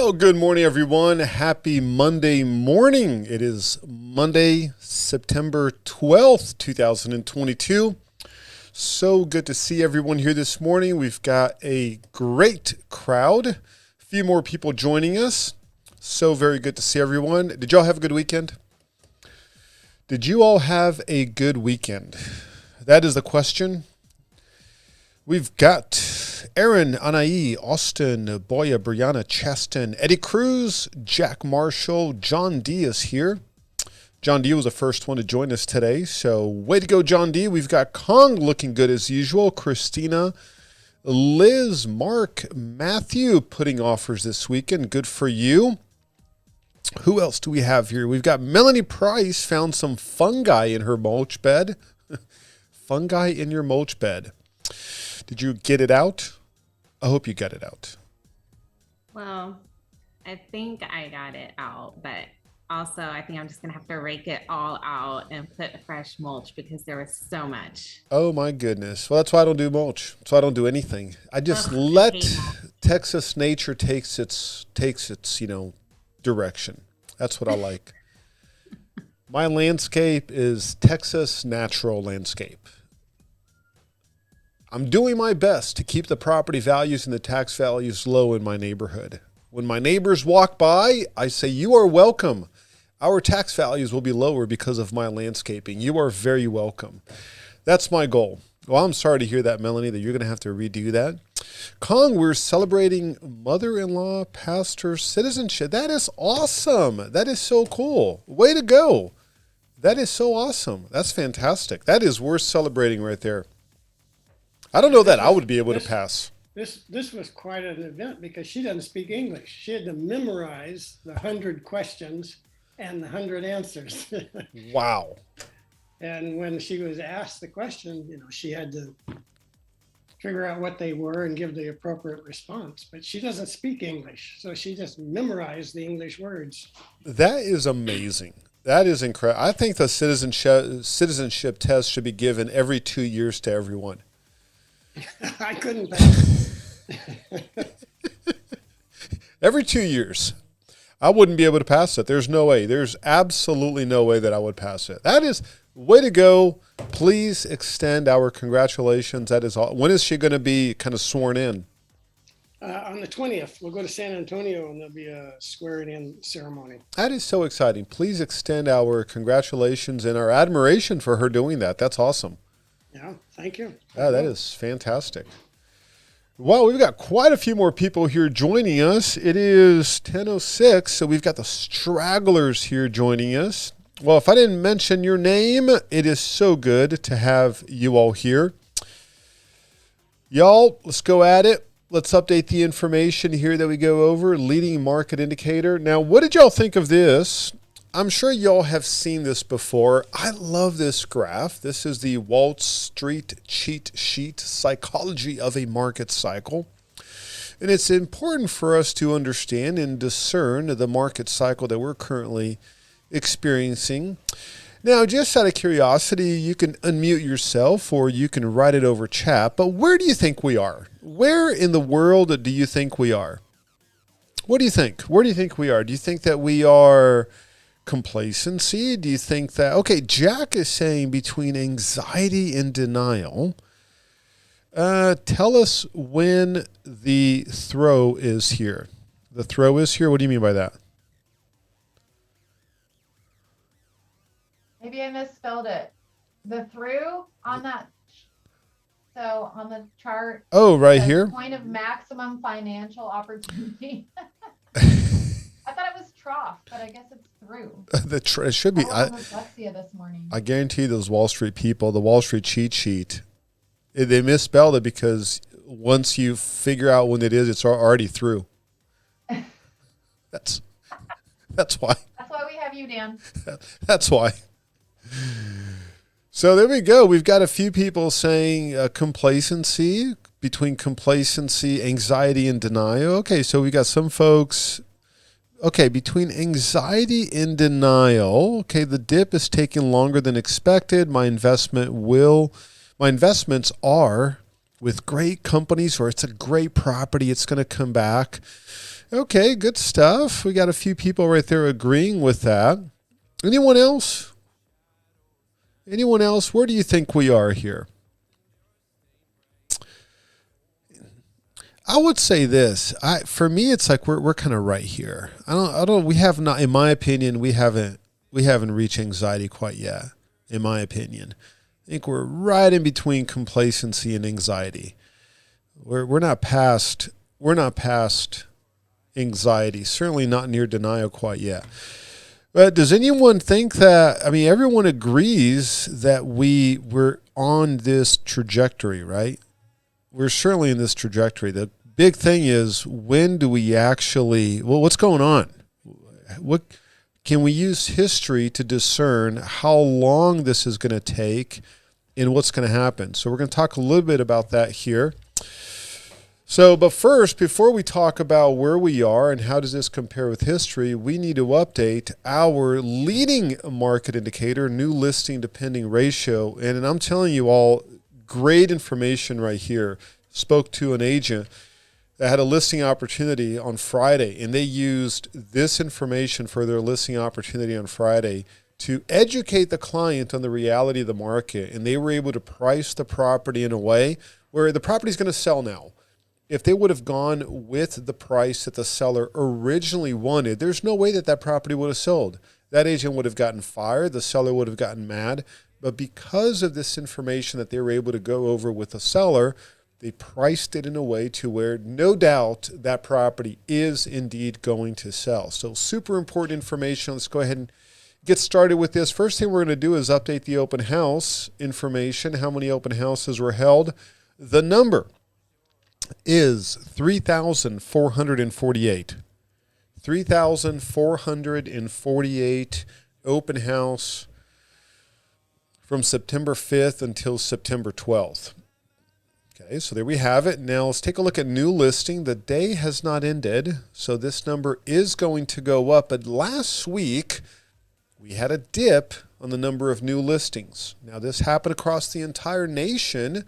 Well, good morning, everyone. Happy Monday morning. It is Monday, September 12th, 2022. So good to see everyone here this morning. We've got a great crowd. A few more people joining us. So very good to see everyone. Did y'all have a good weekend? Did you all have a good weekend? That is the question. We've got Aaron, Anai, Austin, Boya, Brianna, Chaston, Eddie Cruz, Jack Marshall, John D is here. John D was the first one to join us today, so way to go, John D. We've got Kong looking good as usual. Christina, Liz, Mark, Matthew putting offers this weekend. Good for you. Who else do we have here? We've got Melanie Price found some fungi in her mulch bed. Fungi in your mulch bed. Did you get it out? I hope you got it out. Well, I think I got it out, but also I think I'm just going to have to rake it all out and put fresh mulch because there was so much. Oh my goodness. Well, that's why I don't do mulch. That's why I don't do anything. I just Ugh, I let hate mulch. Texas nature takes its, direction. That's what I like. My landscape is Texas natural landscape. I'm doing my best to keep the property values and the tax values low in my neighborhood. When my neighbors walk by, I say, you are welcome. Our tax values will be lower because of my landscaping. You are very welcome. That's my goal. Well, I'm sorry to hear that, Melanie, that you're going to have to redo that. Kong, we're celebrating mother-in-law, pastor, citizenship. That is awesome. That is so cool. Way to go. That is so awesome. That's fantastic. That is worth celebrating right there. I don't know that I would be able to pass. This was quite an event because she doesn't speak English. She had to memorize the 100 questions and the 100 answers. Wow. And when she was asked the question, she had to figure out what they were and give the appropriate response. But she doesn't speak English, so she just memorized the English words. That is amazing. That is incredible. I think the citizenship test should be given every 2 years to everyone. I couldn't. Every 2 years. I wouldn't be able to pass it. There's no way. There's absolutely no way that I would pass it. That is way to go. Please extend our congratulations. That is all. When is she going to be kind of sworn in? On the 20th, we'll go to San Antonio and there'll be a swearing in ceremony. That is so exciting. Please extend our congratulations and our admiration for her doing that. That's awesome. Yeah, thank you. Yeah, that is fantastic. Well, we've got quite a few more people here joining us. It is 10:06, so we've got the stragglers here joining us. Well, if I didn't mention your name, it is so good to have you all here. Y'all, let's go at it. Let's update the information here that we go over. Leading market indicator. Now, what did y'all think of this? I'm sure y'all have seen this before. I love this graph. This is the Wall Street cheat sheet, psychology of a market cycle. And it's important for us to understand and discern the market cycle that we're currently experiencing. Now, just out of curiosity, you can unmute yourself or you can write it over chat, but where do you think we are? Where in the world do you think we are? What do you think? Where do you think we are? Do you think that we are complacency? Do you think that, okay, Jack is saying between anxiety and denial. Tell us when the throw is here. The throw is here? What do you mean by that? Maybe I misspelled it. The through on that, so on the chart. Oh, right here? Point of maximum financial opportunity. I thought it was trough, but I guess it's through. It should be. Dyslexia this morning. I guarantee those Wall Street people, the Wall Street cheat sheet, they misspelled it because once you figure out when it is, it's already through. That's why. That's why we have you, Dan. That's why. So there we go. We've got a few people saying complacency, between complacency, anxiety, and denial. Okay, so we got some folks. Okay, between anxiety and denial. Okay, the dip is taking longer than expected. My investments are with great companies, or it's a great property. It's going to come back. Okay, good stuff. We got a few people right there agreeing with that. Anyone else? Anyone else? Where do you think we are here? I would say this. For me, it's like we're kind of right here. We have not, in my opinion, we haven't reached anxiety quite yet. In my opinion, I think we're right in between complacency and anxiety. We're not past anxiety. Certainly not near denial quite yet. But does anyone think that? I mean, everyone agrees that we're on this trajectory, right? We're certainly in this trajectory. The big thing is, when do we actually, what's going on? What can we use history to discern how long this is going to take and what's going to happen? So we're going to talk a little bit about that here. So, but first, before we talk about where we are and how does this compare with history, we need to update our leading market indicator, new listing to pending ratio. And I'm telling you all, great information right here. Spoke to an agent that had a listing opportunity on Friday, and they used this information for their listing opportunity on Friday to educate the client on the reality of the market. And they were able to price the property in a way where the property is going to sell now. If they would have gone with the price that the seller originally wanted, there's no way that that property would have sold. That agent would have gotten fired. The seller would have gotten mad. But because of this information that they were able to go over with the seller, they priced it in a way to where no doubt that property is indeed going to sell. So super important information. Let's go ahead and get started with this. First thing we're going to do is update the open house information. How many open houses were held? The number is 3,448. 3,448 open house from September 5th until September 12th. Okay, so there we have it. Now let's take a look at new listing. The day has not ended, so this number is going to go up. But last week, we had a dip on the number of new listings. Now this happened across the entire nation.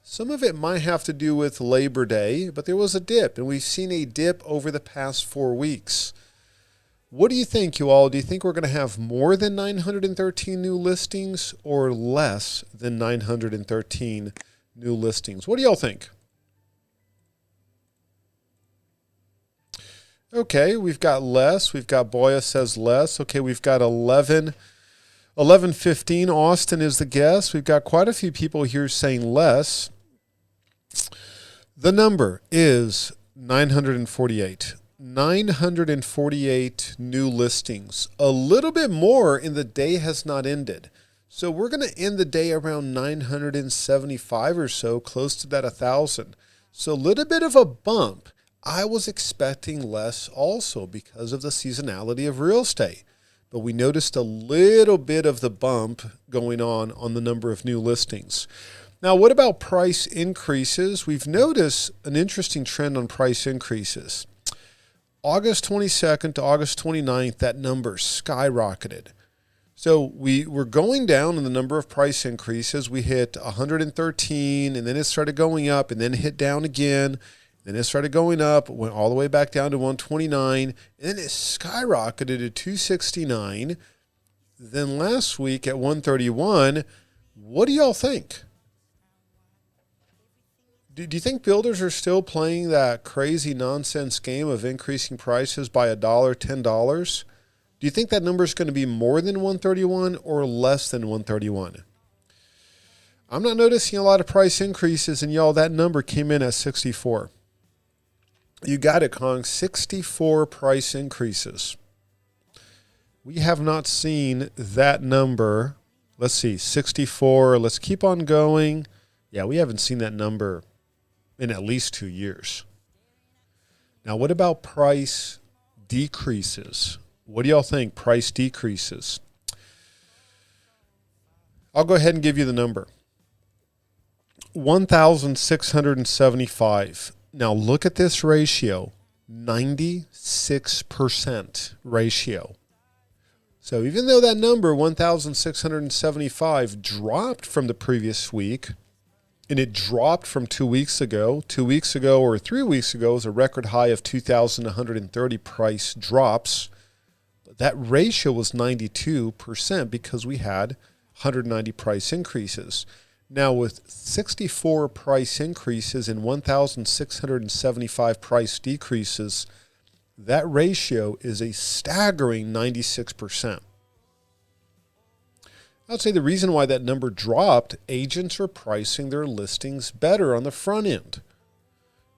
Some of it might have to do with Labor Day, but there was a dip, and we've seen a dip over the past 4 weeks. What do you think, you all? Do you think we're going to have more than 913 new listings or less than 913 new listings? What do y'all think? Okay, we've got less. We've got Boya says less. Okay, we've got 1115. Austin is the guest. We've got quite a few people here saying less. The number is 948. 948 new listings. A little bit more in the day has not ended. So we're going to end the day around 975 or so, close to that 1,000. So a little bit of a bump. I was expecting less also because of the seasonality of real estate. But we noticed a little bit of the bump going on the number of new listings. Now, what about price increases? We've noticed an interesting trend on price increases. August 22nd to August 29th, that number skyrocketed. So we were going down in the number of price increases. We hit 113, and then it started going up, and then hit down again. Then it started going up, went all the way back down to 129, and then it skyrocketed to 269. Then last week at 131, what do y'all think? Do you think builders are still playing that crazy nonsense game of increasing prices by $1, $10? Do you think that number is going to be more than 131 or less than 131? I'm not noticing a lot of price increases, and y'all, that number came in at 64. You got it, Kong. 64 price increases. We have not seen that number. Let's see, 64. Let's keep on going. Yeah, we haven't seen that number in at least 2 years. Now, what about price decreases? What do y'all think? Price decreases. I'll go ahead and give you the number. 1,675. Now look at this ratio. 96% ratio. So even though that number, 1,675, dropped from the previous week, and it dropped from 2 weeks ago. 2 weeks ago or 3 weeks ago was a record high of 2,130 price drops. That ratio was 92% because we had 190 price increases. Now with 64 price increases and 1,675 price decreases, that ratio is a staggering 96%. I'd say the reason why that number dropped, agents are pricing their listings better on the front end.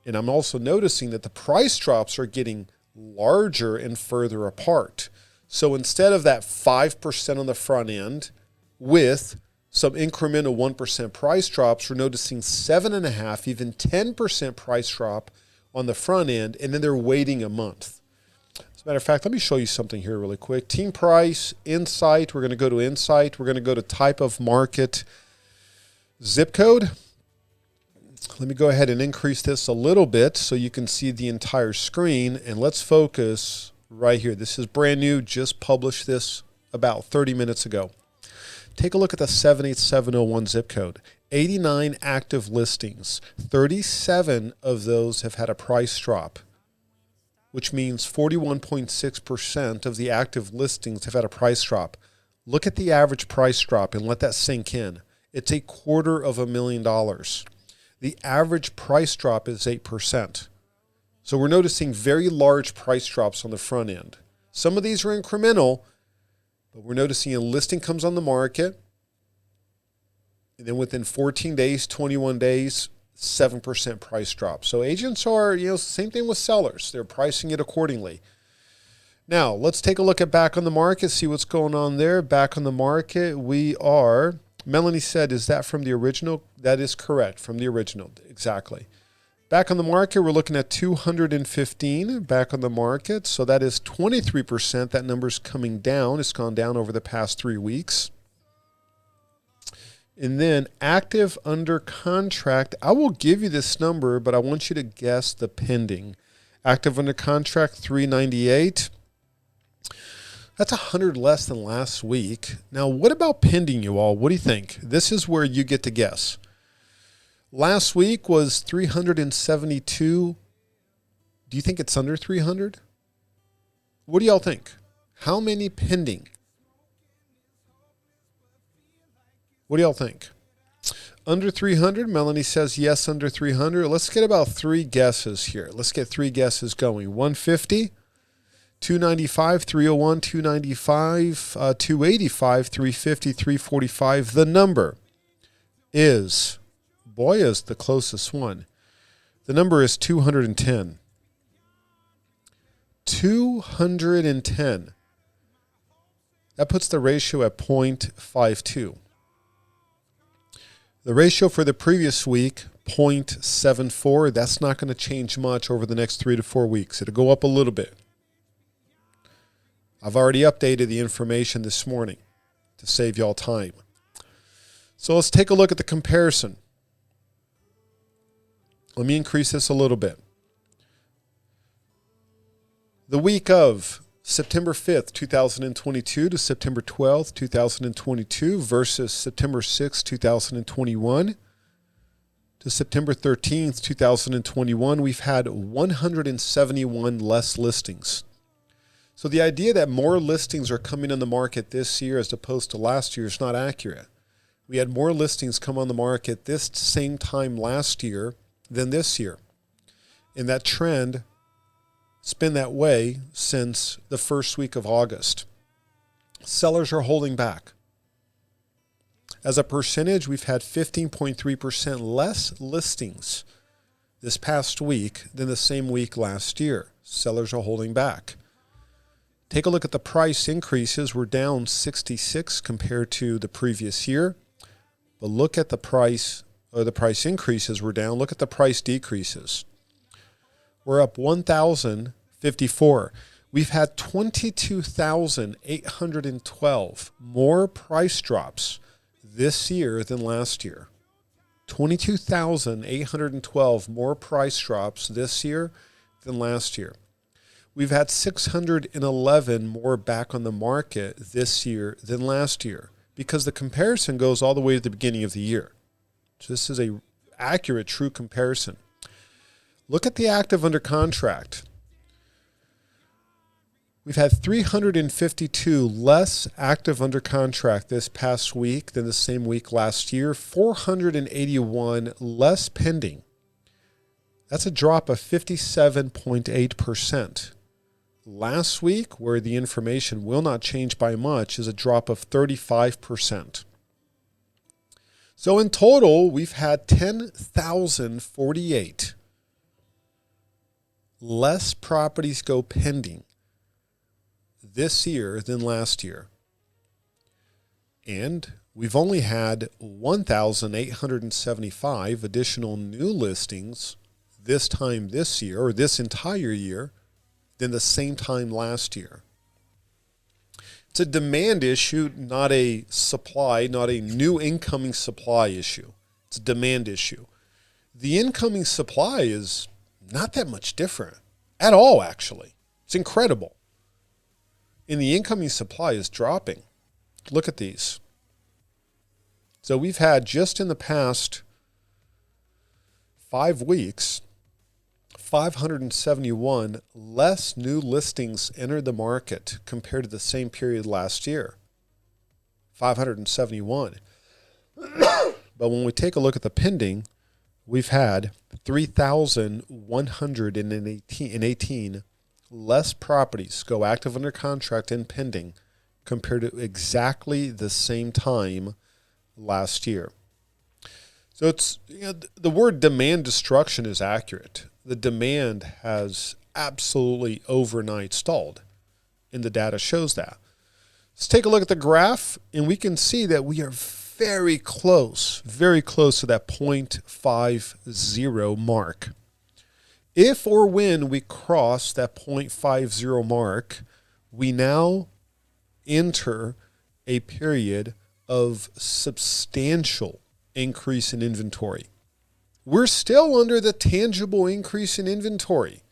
And I'm also noticing that the price drops are getting larger and further apart. So instead of that 5% on the front end with some incremental 1% price drops, we're noticing 7.5%, even 10% price drop on the front end, and then they're waiting a month. As a matter of fact, let me show you something here really quick. Team price, insight, we're going to go to insight. We're going to go to type of market, zip code. Let me go ahead and increase this a little bit so you can see the entire screen, and let's focus right here. This is brand new, just published this about 30 minutes ago. Take a look at the 78701 zip code. 89 active listings. 37 of those have had a price drop, which means 41.6% of the active listings have had a price drop. Look at the average price drop and let that sink in. It's $250,000. The average price drop is 8%. So we're noticing very large price drops on the front end. Some of these are incremental, but we're noticing a listing comes on the market, and then within 14 days, 21 days, 7% price drop. So agents are, same thing with sellers. They're pricing it accordingly. Now, let's take a look at back on the market, see what's going on there. Back on the market, Melanie said, is that from the original? That is correct, from the original, exactly. Back on the market, we're looking at 215 back on the market. So that is 23%. That number's coming down. It's gone down over the past 3 weeks. And then active under contract. I will give you this number, but I want you to guess the pending. Active under contract, 398. That's 100 less than last week. Now, what about pending, you all? What do you think? This is where you get to guess. Last week was 372. Do you think it's under 300? What do y'all think? How many pending? What do y'all think? Under 300? Melanie says yes, under 300. Let's get about 3 guesses here. Let's get 3 guesses going. 150, 295, 301, 295, 285, 350, 345. The number is... Boy, is the closest one. The number is 210. 210. That puts the ratio at 0.52. The ratio for the previous week, 0.74. That's not going to change much over the next 3 to 4 weeks. It'll go up a little bit. I've already updated the information this morning to save y'all time. So let's take a look at the comparison. Let me increase this a little bit. The week of September 5th, 2022 to September 12th, 2022 versus September 6th, 2021 to September 13th, 2021, we've had 171 less listings. So the idea that more listings are coming on the market this year as opposed to last year is not accurate. We had more listings come on the market this same time last year than this year. And that trend has been that way since the first week of August. Sellers are holding back. As a percentage, we've had 15.3% less listings this past week than the same week last year. Sellers are holding back. Take a look at the price increases. We're down 66 compared to the previous year. But look at the price increases were down. Look at the price decreases. We're up 1,054. We've had 22,812 more price drops this year than last year. 22,812 more price drops this year than last year. We've had 611 more back on the market this year than last year because the comparison goes all the way to the beginning of the year. So this is a accurate, true comparison. Look at the active under contract. We've had 352 less active under contract this past week than the same week last year, 481 less pending. That's a drop of 57.8%. Last week, where the information will not change by much, is a drop of 35%. So in total, we've had 10,048 less properties go pending this year than last year. And we've only had 1,875 additional new listings this time this year, or this entire year, than the same time last year. It's a demand issue, not a supply, not a new incoming supply issue. It's a demand issue. The incoming supply is not that much different at all, actually. It's incredible. And the incoming supply is dropping. Look at these. So we've had, just in the past 5 weeks, 571 less new listings entered the market compared to the same period last year. 571. But when we take a look at the pending, we've had 3,118 less properties go active under contract and pending compared to exactly the same time last year. So it's, the word demand destruction is accurate. The demand has absolutely overnight stalled, and the data shows that. Let's take a look at the graph, and we can see that we are very close to that 0.50 mark. If or when we cross that 0.50 mark, we now enter a period of substantial increase in inventory. We're still under the tangible increase in inventory.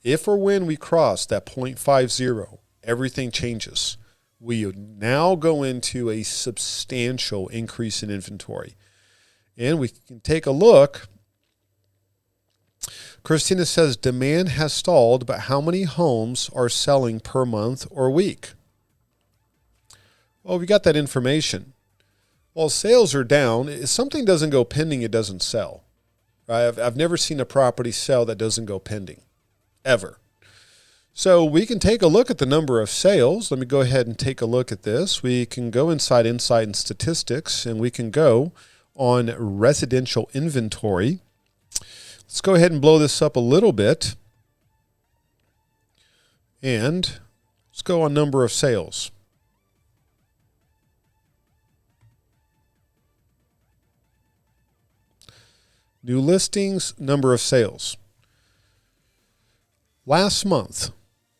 If or when we cross that 0.50, everything changes. We now go into a substantial increase in inventory. And we can take a look. Christina says demand has stalled, but how many homes are selling per month or week? Well, we got that information. Well, sales are down. If something doesn't go pending, it doesn't sell. Right? I've never seen a property sell that doesn't go pending, ever. So we can take a look at the number of sales. Let me go ahead and take a look at this. We can go inside Insight and Statistics, and we can go on residential inventory. Let's go ahead and blow this up a little bit. And let's go on number of sales. New listings, number of sales. Last month,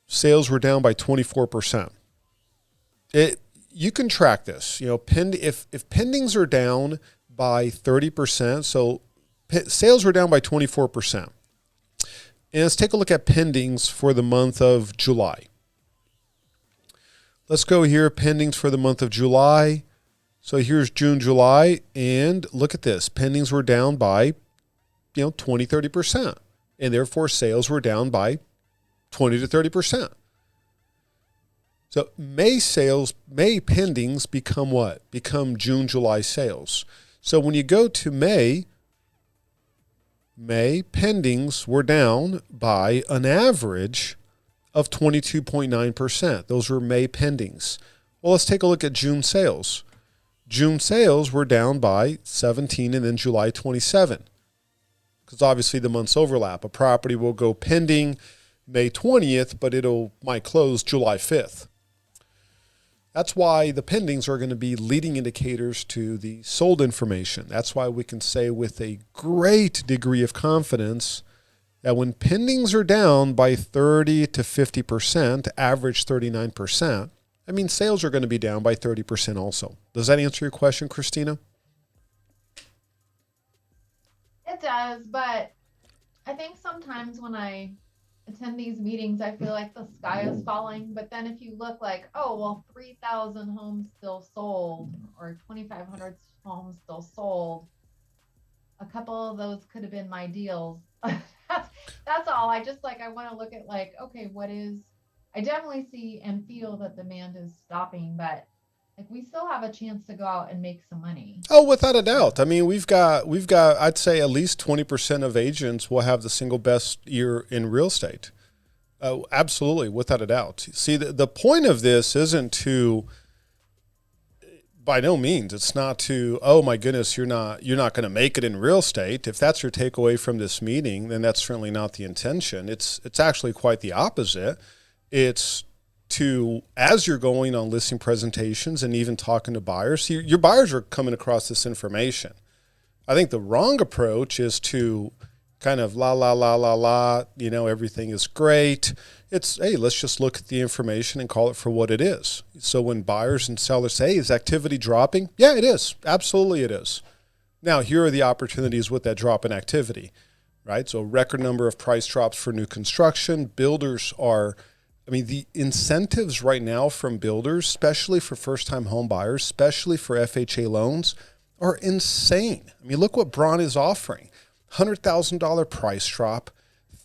sales were down by 24%. You can track this. If pendings are down by 30%, so sales were down by 24%. And let's take a look at pendings for the month of July. Let's go here, pendings for the month of July. So here's June, July, and look at this. Pendings were down by 20, 30%. And therefore sales were down by 20 to 30%. So May pendings become what? Become June, July sales. So when you go to May pendings were down by an average of 22.9%. Those were May pendings. Well, let's take a look at June sales. June sales were down by 17 and then July 27. Because obviously the months overlap. A property will go pending May 20th, but might close July 5th. That's why the pendings are going to be leading indicators to the sold information. That's why we can say with a great degree of confidence that when pendings are down by 30 to 50%, average 39%, that means sales are going to be down by 30% also. Does that answer your question, Christina? It does, but I think sometimes when I attend these meetings, I feel like the sky is falling. But then if you look like, 3,000 homes still sold or 2,500 homes still sold, a couple of those could have been my deals. That's all. I just like, I want to look at like, okay, I definitely see and feel that demand is stopping, but like we still have a chance to go out and make some money. Oh, without a doubt. I mean, we've got, I'd say at least 20% of agents will have the single best year in real estate. Absolutely, without a doubt. See, the point of this isn't to, by no means, it's not to, oh my goodness, you're not going to make it in real estate. If that's your takeaway from this meeting, then that's certainly not the intention. It's actually quite the opposite. It's to, as you're going on listing presentations and even talking to buyers, your buyers are coming across this information. I think the wrong approach is to kind of everything is great. It's, hey, let's just look at the information and call it for what it is. So when buyers and sellers say, hey, is activity dropping? Yeah, it is. Absolutely it is. Now, here are the opportunities with that drop in activity, right? So record number of price drops for new construction. Builders are, the incentives right now from builders, especially for first-time home buyers, especially for FHA loans, are insane. Look what Braun is offering. $100,000 price drop,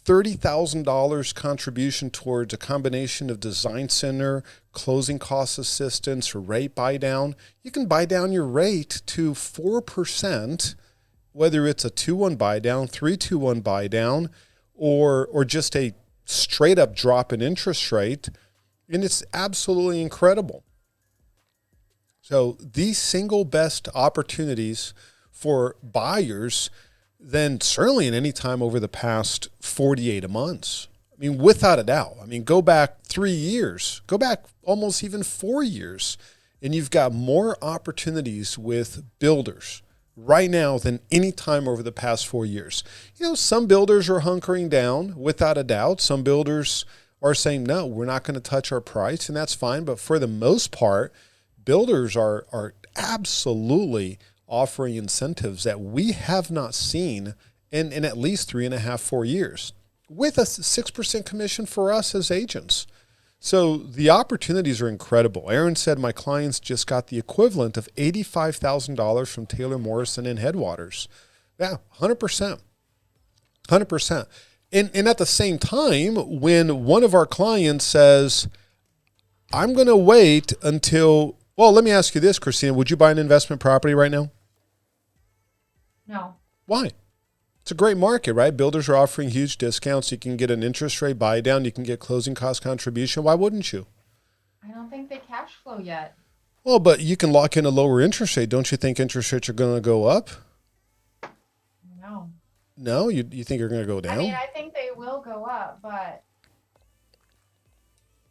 $30,000 contribution towards a combination of design center, closing cost assistance, or rate buy down. You can buy down your rate to 4%, whether it's a 2-1 buy down, 3-2-1 buy down, or just a straight up drop in interest rate. And it's absolutely incredible. So these single best opportunities for buyers than certainly in any time over the past 48 months. Without a doubt. Go back 3 years, go back almost even 4 years, and you've got more opportunities with builders right now than any time over the past 4 years. Some builders are hunkering down, without a doubt. Some builders are saying, no, we're not going to touch our price, and that's fine. But for the most part, builders are absolutely offering incentives that we have not seen in at least 3.5, 4 years, with a 6% commission for us as agents. So the opportunities are incredible. Aaron said my clients just got the equivalent of $85,000 from Taylor Morrison and Headwaters. Yeah, 100%. 100%. And at the same time, when one of our clients says, I'm going to wait until, well, let me ask you this, Christina, would you buy an investment property right now? No. Why? It's a great market, right? Builders are offering huge discounts. You can get an interest rate buy down. You can get closing cost contribution. Why wouldn't you? I don't think they cash flow yet. Well, but you can lock in a lower interest rate. Don't you think interest rates are going to go up? No. No? You think you're going to go down? I think they will go up, but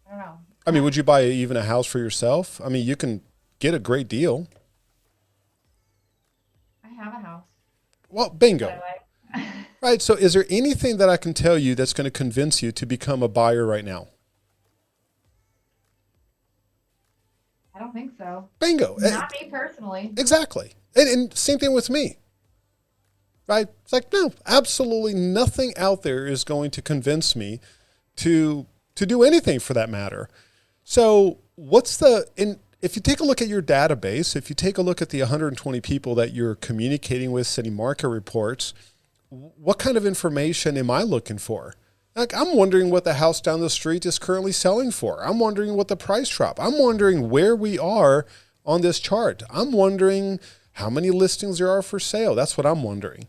I don't know. Would you buy even a house for yourself? You can get a great deal. I have a house. Well, bingo. Right. So is there anything that I can tell you that's going to convince you to become a buyer right now? I don't think so. Bingo. Not me personally. Exactly. And same thing with me. Right? It's like, no, absolutely nothing out there is going to convince me to do anything for that matter. So if you take a look at your database, if you take a look at the 120 people that you're communicating with, sending market reports, what kind of information am I looking for? Like, I'm wondering what the house down the street is currently selling for. I'm wondering what the price drop. I'm wondering where we are on this chart. I'm wondering how many listings there are for sale. That's what I'm wondering.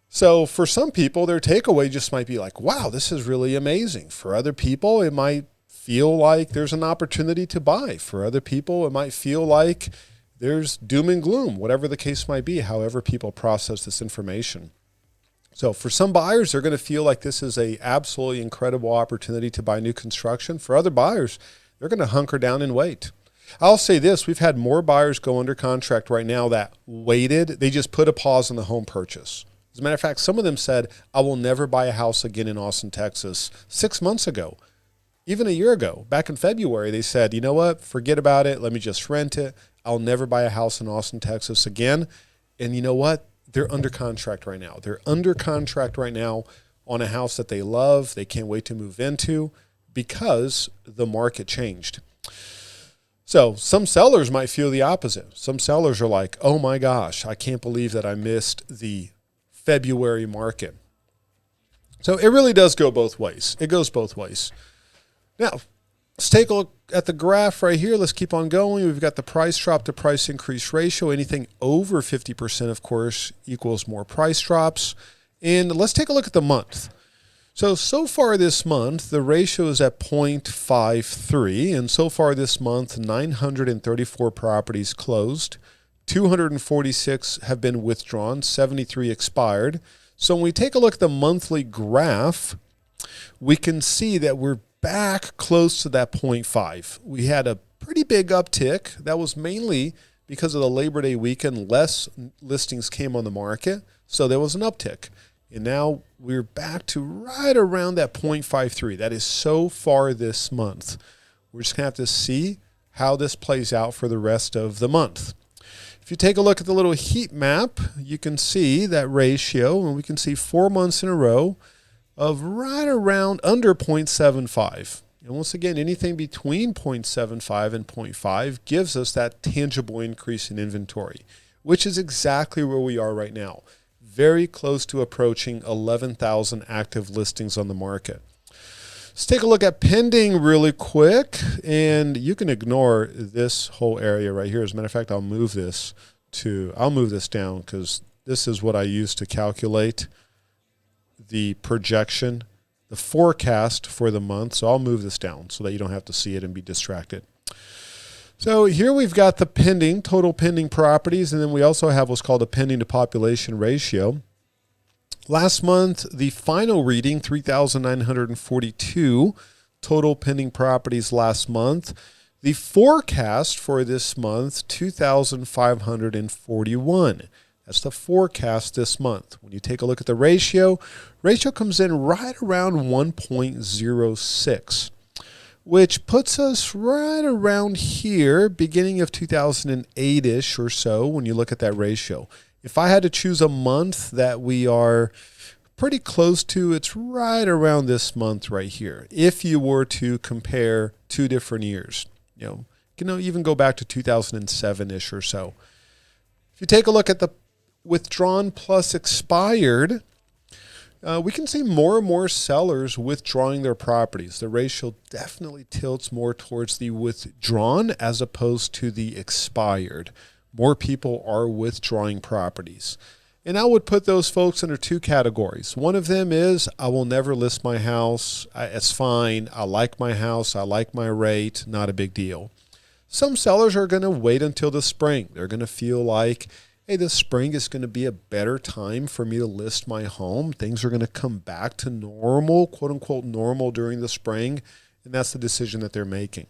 So for some people, their takeaway just might be like, wow, this is really amazing. For other people, it might feel like there's an opportunity to buy. For other people, it might feel like there's doom and gloom, whatever the case might be, however people process this information. So for some buyers, they're going to feel like this is a absolutely incredible opportunity to buy new construction. For other buyers, they're going to hunker down and wait. I'll say this, we've had more buyers go under contract right now that waited. They just put a pause on the home purchase. As a matter of fact, some of them said, I will never buy a house again in Austin, Texas 6 months ago. Even a year ago, back in February, they said, you know what, forget about it. Let me just rent it. I'll never buy a house in Austin, Texas again. And you know what? They're under contract right now. They're under contract right now on a house that they love. They can't wait to move into because the market changed. So some sellers might feel the opposite. Some sellers are like, oh my gosh, I can't believe that I missed the February market. So it really does go both ways. It goes both ways. Now, let's take a look at the graph right here. Let's keep on going. We've got the price drop to price increase ratio. Anything over 50%, of course, equals more price drops. And let's take a look at the month. So far this month, the ratio is at 0.53. And so far this month, 934 properties closed. 246 have been withdrawn. 73 expired. So when we take a look at the monthly graph, we can see that we're back close to that 0.5. We had a pretty big uptick. That was mainly because of the Labor Day weekend. Less listings came on the market, so there was an uptick. And now we're back to right around that 0.53. That is so far this month. We're just going to have to see how this plays out for the rest of the month. If you take a look at the little heat map, you can see that ratio, and we can see 4 months in a row of right around under 0.75. And once again, anything between 0.75 and 0.5 gives us that tangible increase in inventory, which is exactly where we are right now. Very close to approaching 11,000 active listings on the market. Let's take a look at pending really quick, and you can ignore this whole area right here. As a matter of fact, I'll move this down because this is what I use to calculate the projection, the forecast for the month. So I'll move this down so that you don't have to see it and be distracted. So here we've got the total pending properties, and then we also have what's called a pending to population ratio. Last month, the final reading, 3,942 total pending properties last month. The forecast for this month, 2,541. That's the forecast this month. When you take a look at the ratio comes in right around 1.06, which puts us right around here, beginning of 2008-ish or so, when you look at that ratio. If I had to choose a month that we are pretty close to, it's right around this month right here. If you were to compare 2 different years, you know, even go back to 2007-ish or so. If you take a look at the withdrawn plus expired, we can see more and more sellers withdrawing their properties. The ratio definitely tilts more towards the withdrawn as opposed to the expired. More people are withdrawing properties. And I would put those folks under 2 categories. One of them is, I will never list my house. It's fine. I like my house. I like my rate. Not a big deal. Some sellers are going to wait until the spring. They're going to feel like, hey, this spring is going to be a better time for me to list my home. Things are going to come back to normal, quote unquote normal, during the spring. And that's the decision that they're making.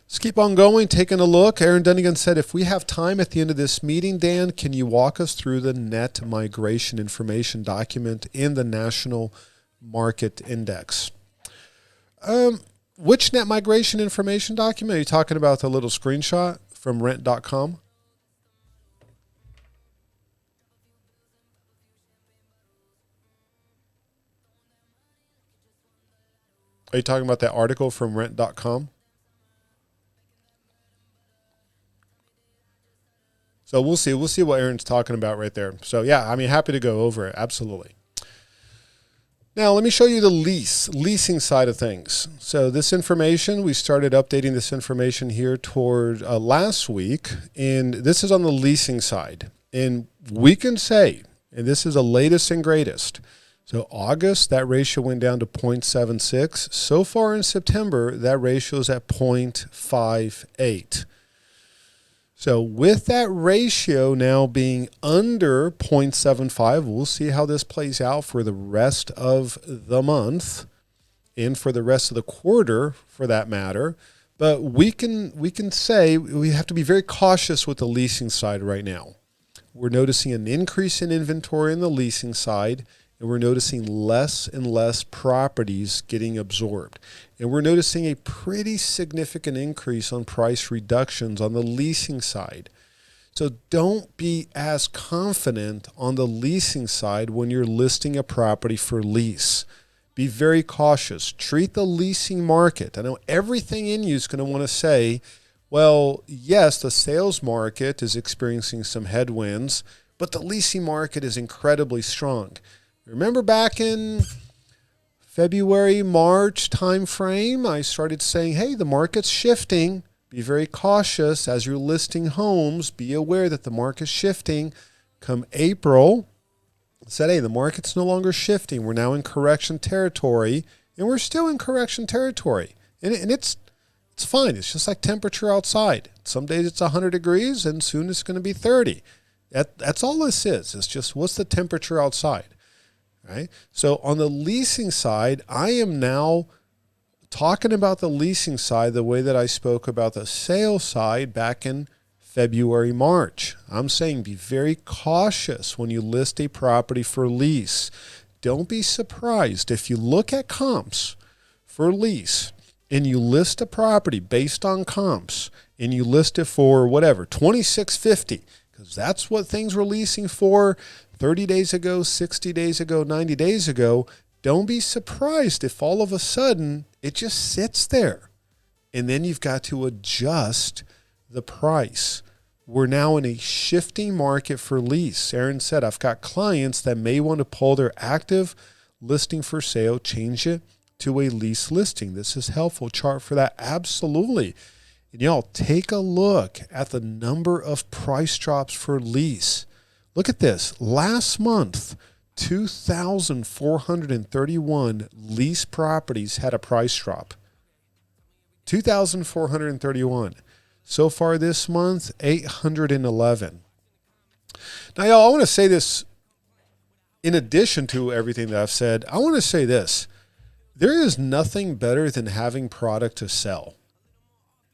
Let's keep on going, taking a look. Aaron Dunnigan said, if we have time at the end of this meeting, Dan, can you walk us through the net migration information document in the National Market Index? Which net migration information document? Are you talking about the little screenshot from rent.com? Are you talking about that article from rent.com? So we'll see. We'll see what Aaron's talking about right there. So yeah, I mean, happy to go over it. Absolutely. Now, let me show you the leasing side of things. So this information, we started updating this information here toward last week, and this is on the leasing side. And we can say, and this is the latest and greatest. So August, that ratio went down to 0.76. So far in September, that ratio is at 0.58. So with that ratio now being under 0.75, we'll see how this plays out for the rest of the month and for the rest of the quarter, for that matter. But we can say we have to be very cautious with the leasing side right now. We're noticing an increase in inventory on the leasing side, and we're noticing less and less properties getting absorbed. And we're noticing a pretty significant increase on price reductions on the leasing side. So don't be as confident on the leasing side when you're listing a property for lease. Be very cautious. Treat the leasing market. I know everything in you is going to want to say, well, yes, the sales market is experiencing some headwinds, but the leasing market is incredibly strong. Remember back in February, March timeframe, I started saying, hey, the market's shifting. Be very cautious as you're listing homes. Be aware that the market's shifting. Come April, I said, hey, the market's no longer shifting. We're now in correction territory, and we're still in correction territory. And it's fine. It's just like temperature outside. Some days it's 100 degrees, and soon it's going to be 30. That's all this is. It's just what's the temperature outside, right? So on the leasing side, I am now talking about the leasing side the way that I spoke about the sales side back in February, March. I'm saying be very cautious when you list a property for lease. Don't be surprised if you look at comps for lease and you list a property based on comps and you list it for whatever, $2,650, because that's what things were leasing for 30 days ago, 60 days ago, 90 days ago. Don't be surprised if all of a sudden it just sits there and then you've got to adjust the price. We're now in a shifting market for lease. Aaron said, I've got clients that may want to pull their active listing for sale, change it to a lease listing. This is helpful chart for that. Absolutely. And y'all take a look at the number of price drops for lease. Look at this. Last month, 2,431 lease properties had a price drop. 2,431. So far this month, 811. Now, y'all, I want to say this in addition to everything that I've said. I want to say this. There is nothing better than having product to sell.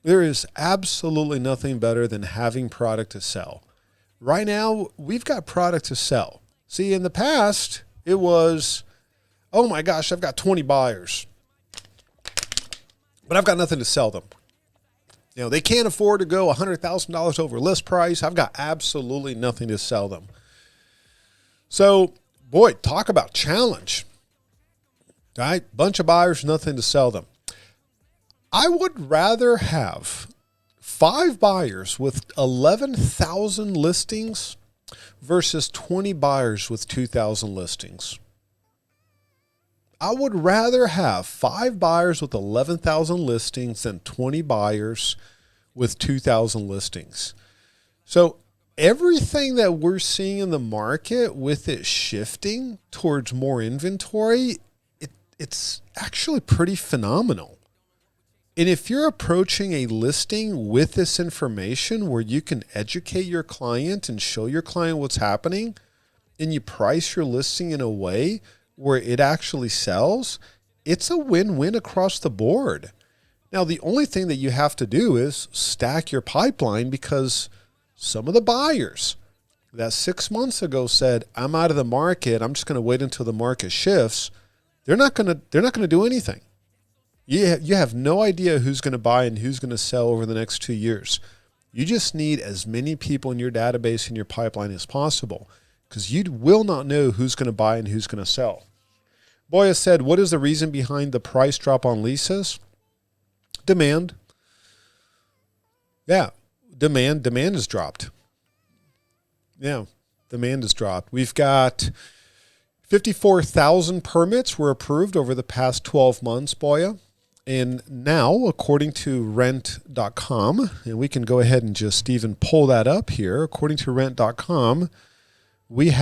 There is absolutely nothing better than having product to sell. Right now, we've got product to sell. See, in the past, it was, oh my gosh, I've got 20 buyers, but I've got nothing to sell them. You know, they can't afford to go $100,000 over list price. I've got absolutely nothing to sell them. So, boy, talk about challenge. Right? Bunch of buyers, nothing to sell them. I would rather have 5 buyers with 11,000 listings versus 20 buyers with 2,000 listings. I would rather have 5 buyers with 11,000 listings than 20 buyers with 2,000 listings. So everything that we're seeing in the market with it shifting towards more inventory, it's actually pretty phenomenal. And if you're approaching a listing with this information where you can educate your client and show your client what's happening, and you price your listing in a way where it actually sells, it's a win-win across the board. Now, the only thing that you have to do is stack your pipeline, because some of the buyers that 6 months ago said, I'm out of the market, I'm just going to wait until the market shifts, they're not going to do anything. You have no idea who's going to buy and who's going to sell over the next 2 years. You just need as many people in your database and your pipeline as possible, because you will not know who's going to buy and who's going to sell. Boya said, what is the reason behind the price drop on leases? Demand. Yeah, demand has dropped. Yeah, demand has dropped. We've got 54,000 permits were approved over the past 12 months, Boya. And now, according to rent.com, and we can go ahead and just even pull that up here. According to rent.com, we've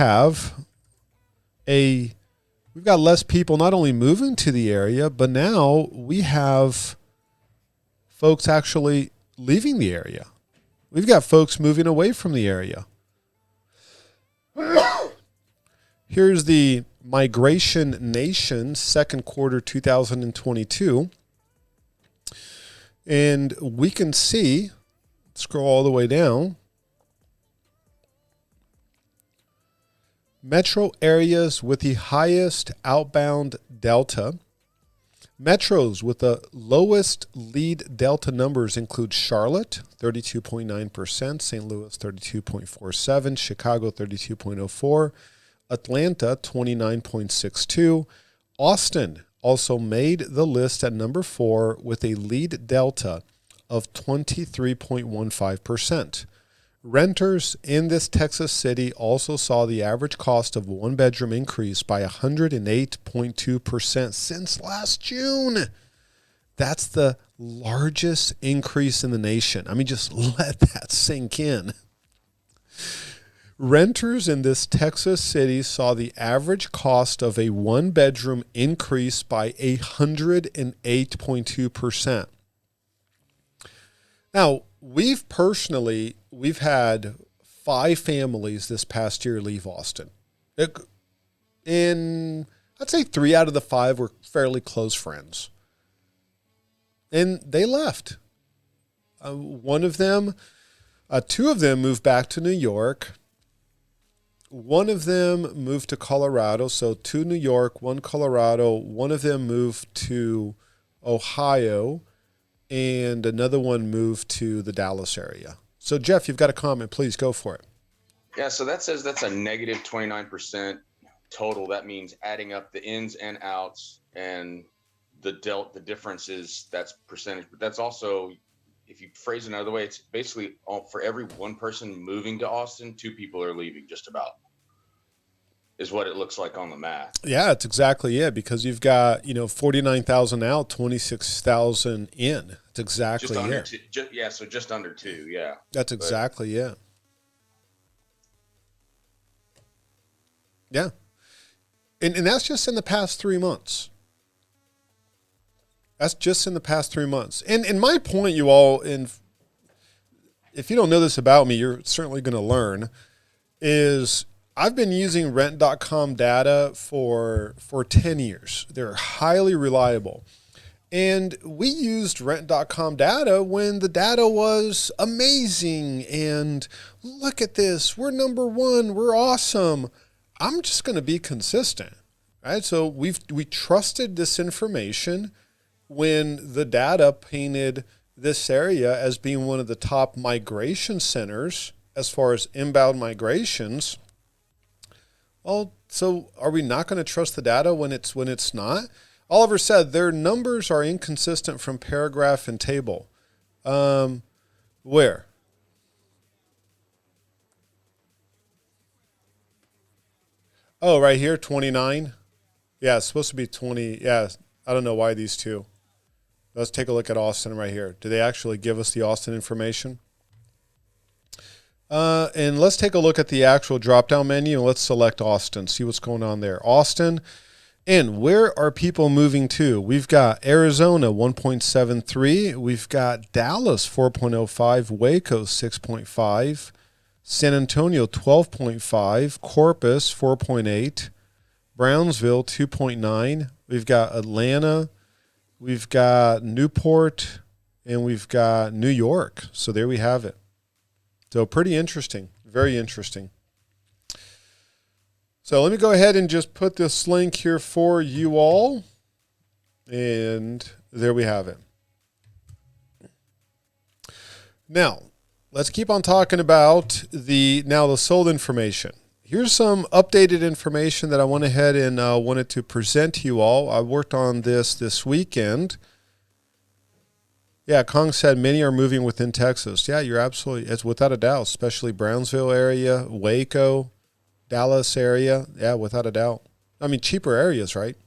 got less people not only moving to the area, but now we have folks actually leaving the area. We've got folks moving away from the area. Here's the Migration Nation second quarter 2022. And we can see, scroll all the way down, metro areas with the highest outbound delta. Metros with the lowest lead delta numbers include Charlotte, 32.9%, St. Louis, 32.47%, Chicago, 32.04%, Atlanta, 29.62%, Austin also made the list at number 4 with a lead delta of 23.15%. Renters in this Texas city also saw the average cost of one bedroom increase by 108.2% since last June. That's the largest increase in the nation. I mean, just let that sink in. Renters in this Texas city saw the average cost of a one bedroom increase by 108.2%. Now, we've had 5 families this past year leave Austin. I'd say 3 out of the 5 were fairly close friends. And they left. One of them, 2 of them moved back to New York. One of them moved to Colorado. So 2 New York, 1 Colorado. One of them moved to Ohio. And another one moved to the Dallas area. So, Jeff, you've got a comment. Please go for it. Yeah, so that says that's a negative 29% total. That means adding up the ins and outs and the difference is that's percentage. But that's also, if you phrase it another way, it's basically for every one person moving to Austin, 2 people are leaving, just about, is what it looks like on the math. Yeah, it's exactly it, because you've got, 49,000 out, 26,000 in. It's exactly just under it. So just under 2, yeah. That's exactly it. Yeah. And that's just in the past 3 months. That's just in the past 3 months. And my point, you all, if you don't know this about me, you're certainly going to learn, is I've been using rent.com data for 10 years. They're highly reliable. And we used rent.com data when the data was amazing. And look at this, we're number 1, we're awesome. I'm just going to be consistent, right? So we trusted this information when the data painted this area as being one of the top migration centers as far as inbound migrations. Well, so are we not going to trust the data when it's not? Oliver said their numbers are inconsistent from paragraph and table. Where? Oh, right here, 29. Yeah, it's supposed to be 20. Yeah, I don't know why these two. Let's take a look at Austin right here. Do they actually give us the Austin information? And let's take a look at the actual drop-down menu, and let's select Austin, see what's going on there. Austin, and where are people moving to? We've got Arizona, 1.73. We've got Dallas, 4.05. Waco, 6.5. San Antonio, 12.5. Corpus, 4.8. Brownsville, 2.9. We've got Atlanta. We've got Newport, and we've got New York. So there we have it. So pretty interesting, very interesting. So let me go ahead and just put this link here for you all. And there we have it. Now, let's keep on talking about the sold information. Here's some updated information that I went ahead and wanted to present to you all. I worked on this weekend. Yeah, Kong said many are moving within Texas. Yeah, you're absolutely, it's without a doubt, especially Brownsville area, Waco, Dallas area. Yeah, without a doubt. I mean, cheaper areas, right?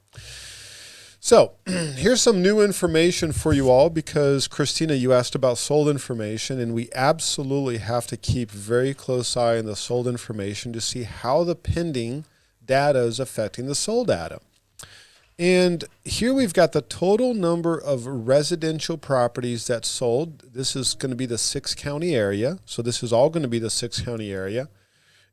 So here's some new information for you all, because Christina, you asked about sold information, and we absolutely have to keep very close eye on the sold information to see how the pending data is affecting the sold data. And here we've got the total number of residential properties that sold. This is going to be the 6-county area. So this is all going to be the 6-county area.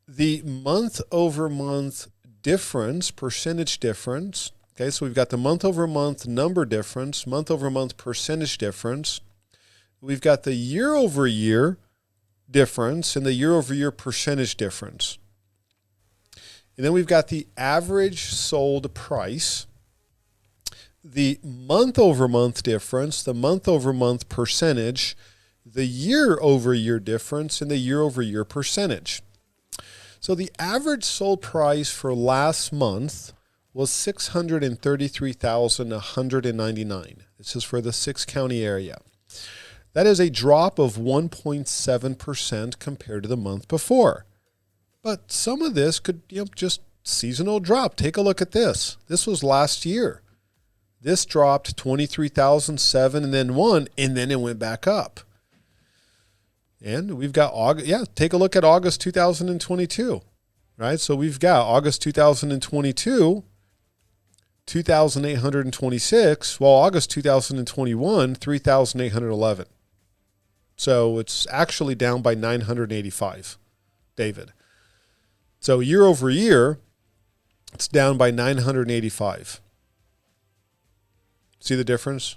The month-over-month difference, percentage difference. Okay, so we've got the month-over-month number difference, month-over-month percentage difference. We've got the year-over-year difference and the year-over-year percentage difference. And then we've got the average sold price, the month-over-month difference, the month-over-month percentage, the year-over-year difference, and the year-over-year percentage. So the average sold price for last month was $633,199. This is for the 6-county area. That is a drop of 1.7% compared to the month before. But some of this could, just seasonal drop. Take a look at this. This was last year. This dropped 23,007 and then 1, and then it went back up. And we've got August. Yeah, take a look at August 2022, right? So we've got August 2022, 2,826, while August 2021, 3,811. So it's actually down by 985, David. So year over year, it's down by 985. See the difference?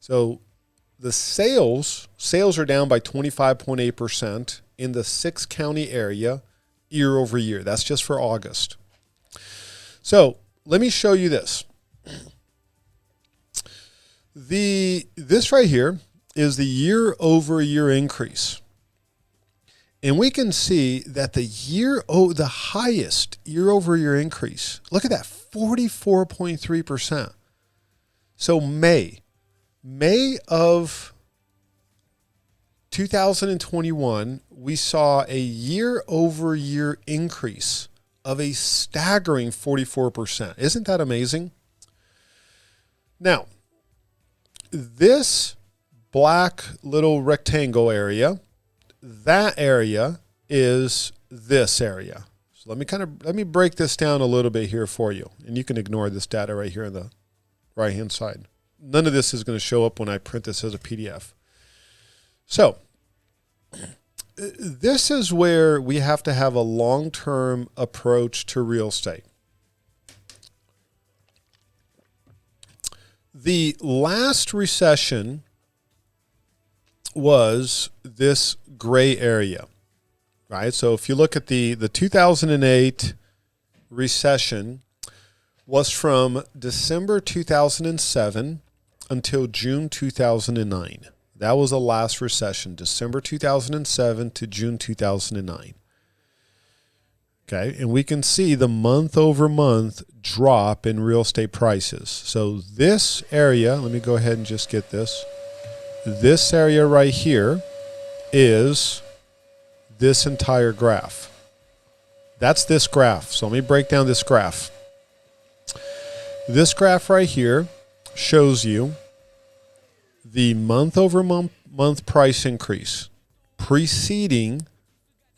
So the sales are down by 25.8% in the 6-county area year over year. That's just for August. So let me show you this. This right here is the year over year increase. And we can see that the highest year over year increase, look at that, 44.3%. So May of 2021, we saw a year over year increase of a staggering 44%. Isn't that amazing? Now, this black little rectangle area, that area is this area. So let me break this down a little bit here for you. And you can ignore this data right here on the right-hand side. None of this is going to show up when I print this as a PDF. So this is where we have to have a long-term approach to real estate. The last recession was this gray area, right? So if you look at the 2008 recession was from December 2007 until June 2009. That was the last recession, December 2007 to June 2009. Okay, and we can see the month over month drop in real estate prices. So this area, let me go ahead and just get this. This area right here is this entire graph. That's this graph. So let me break down this graph. This graph right here shows you the month over month price increase preceding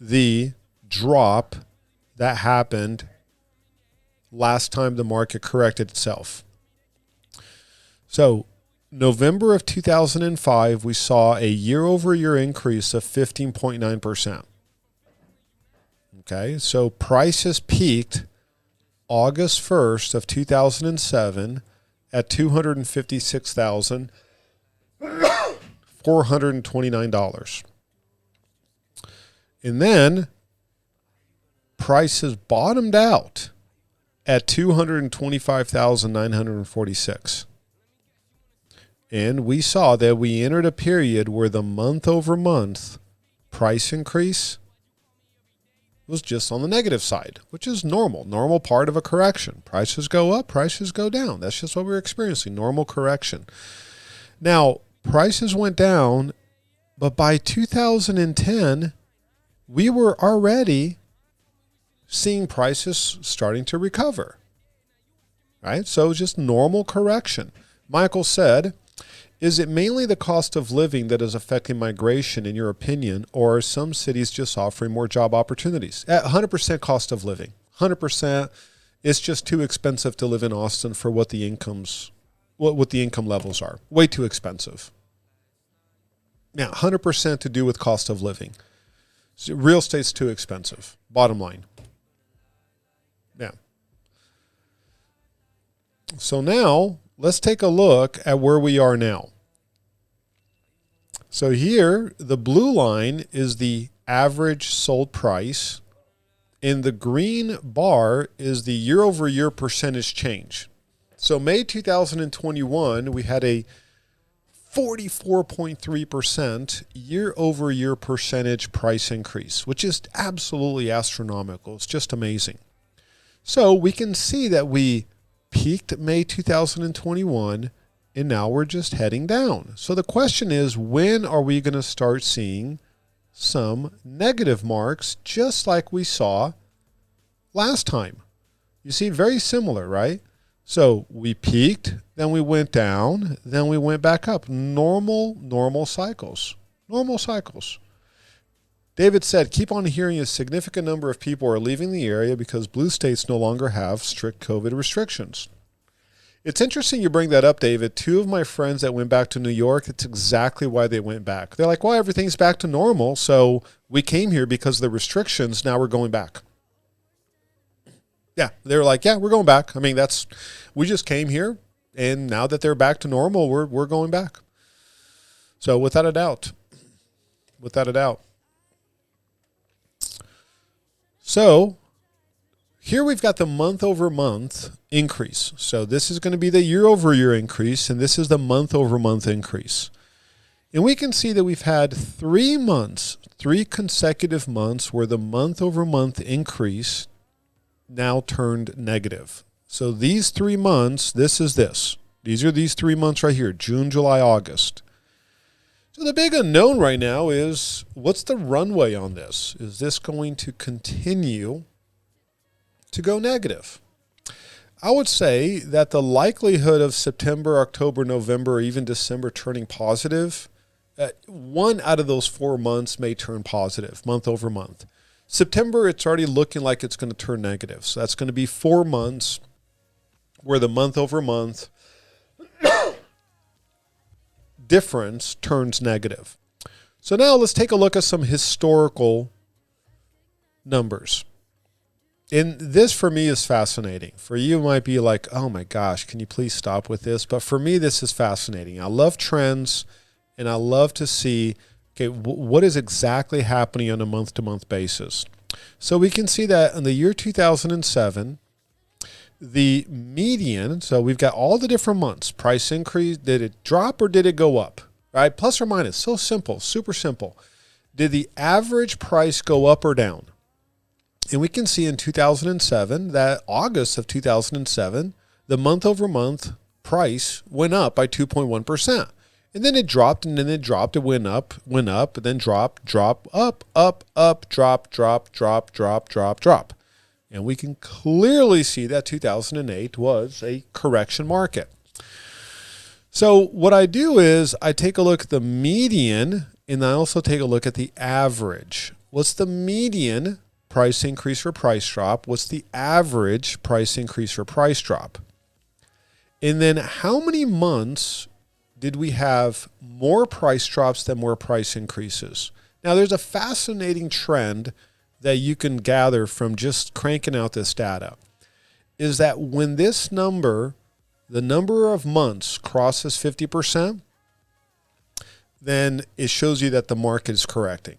the drop that happened last time the market corrected itself. So November of 2005, we saw a year-over-year increase of 15.9%. Okay, so prices peaked August 1st of 2007 at $256,429. And then prices bottomed out at $225,946. And we saw that we entered a period where the month over month price increase was just on the negative side, which is normal part of a correction. Prices go up, prices go down. That's just what we're experiencing, normal correction. Now, prices went down, but by 2010, we were already seeing prices starting to recover, right? So just normal correction. Michael said, is it mainly the cost of living that is affecting migration, in your opinion, or are some cities just offering more job opportunities? At 100% cost of living. 100%. It's just too expensive to live in Austin for what the incomes, what the income levels are. Way too expensive. Now, 100% to do with cost of living. So real estate's too expensive. Bottom line. Yeah. So now, let's take a look at where we are now. So here, the blue line is the average sold price, and the green bar is the year-over-year percentage change. So May 2021, we had a 44.3% year-over-year percentage price increase, which is absolutely astronomical. It's just amazing. So we can see that we peaked May 2021, and now we're just heading down. So the question is, when are we going to start seeing some negative marks just like we saw last time? You see, very similar, right? So we peaked, then we went down, then we went back up. Normal cycles. Normal cycles. David said, keep on hearing a significant number of people are leaving the area because blue states no longer have strict COVID restrictions. It's interesting you bring that up, David. Two of my friends that went back to New York, it's exactly why they went back. They're like, well, everything's back to normal, so we came here because of the restrictions, now we're going back. Yeah, they were like, yeah, we're going back. I mean, we just came here, and now that they're back to normal, we're going back. So without a doubt. So here we've got the month-over-month increase. So this is going to be the year-over-year increase, and this is the month-over-month increase. And we can see that we've had 3 consecutive months where the month-over-month increase now turned negative. So these 3 months, this is this. These are these 3 months right here, June, July, August. So the big unknown right now is, what's the runway on this? Is this going to continue to go negative? I would say that the likelihood of September, October, November, or even December turning positive, 1 out of those 4 months may turn positive, month over month. September, it's already looking like it's going to turn negative. So that's going to be 4 months where the month over month difference turns negative. So now let's take a look at some historical numbers. And this for me is fascinating. For you, it might be like, oh my gosh, can you please stop with this? But for me, this is fascinating. I love trends, and I love to see, okay, what is exactly happening on a month-to-month basis. So we can see that in the year 2007, the median, so we've got all the different months, price increase, did it drop or did it go up? Right? Plus or minus, so simple, super simple. Did the average price go up or down? And we can see in 2007, that August of 2007, the month-over-month price went up by 2.1%. And then it dropped, and then it dropped, it went up, and then drop, up, drop. And we can clearly see that 2008 was a correction market. So what I do is I take a look at the median, and I also take a look at the average. What's the median price increase or price drop? What's the average price increase or price drop? And then how many months did we have more price drops than more price increases? Now, there's a fascinating trend that you can gather from just cranking out this data, is that when this number, the number of months crosses 50%, then it shows you that the market is correcting.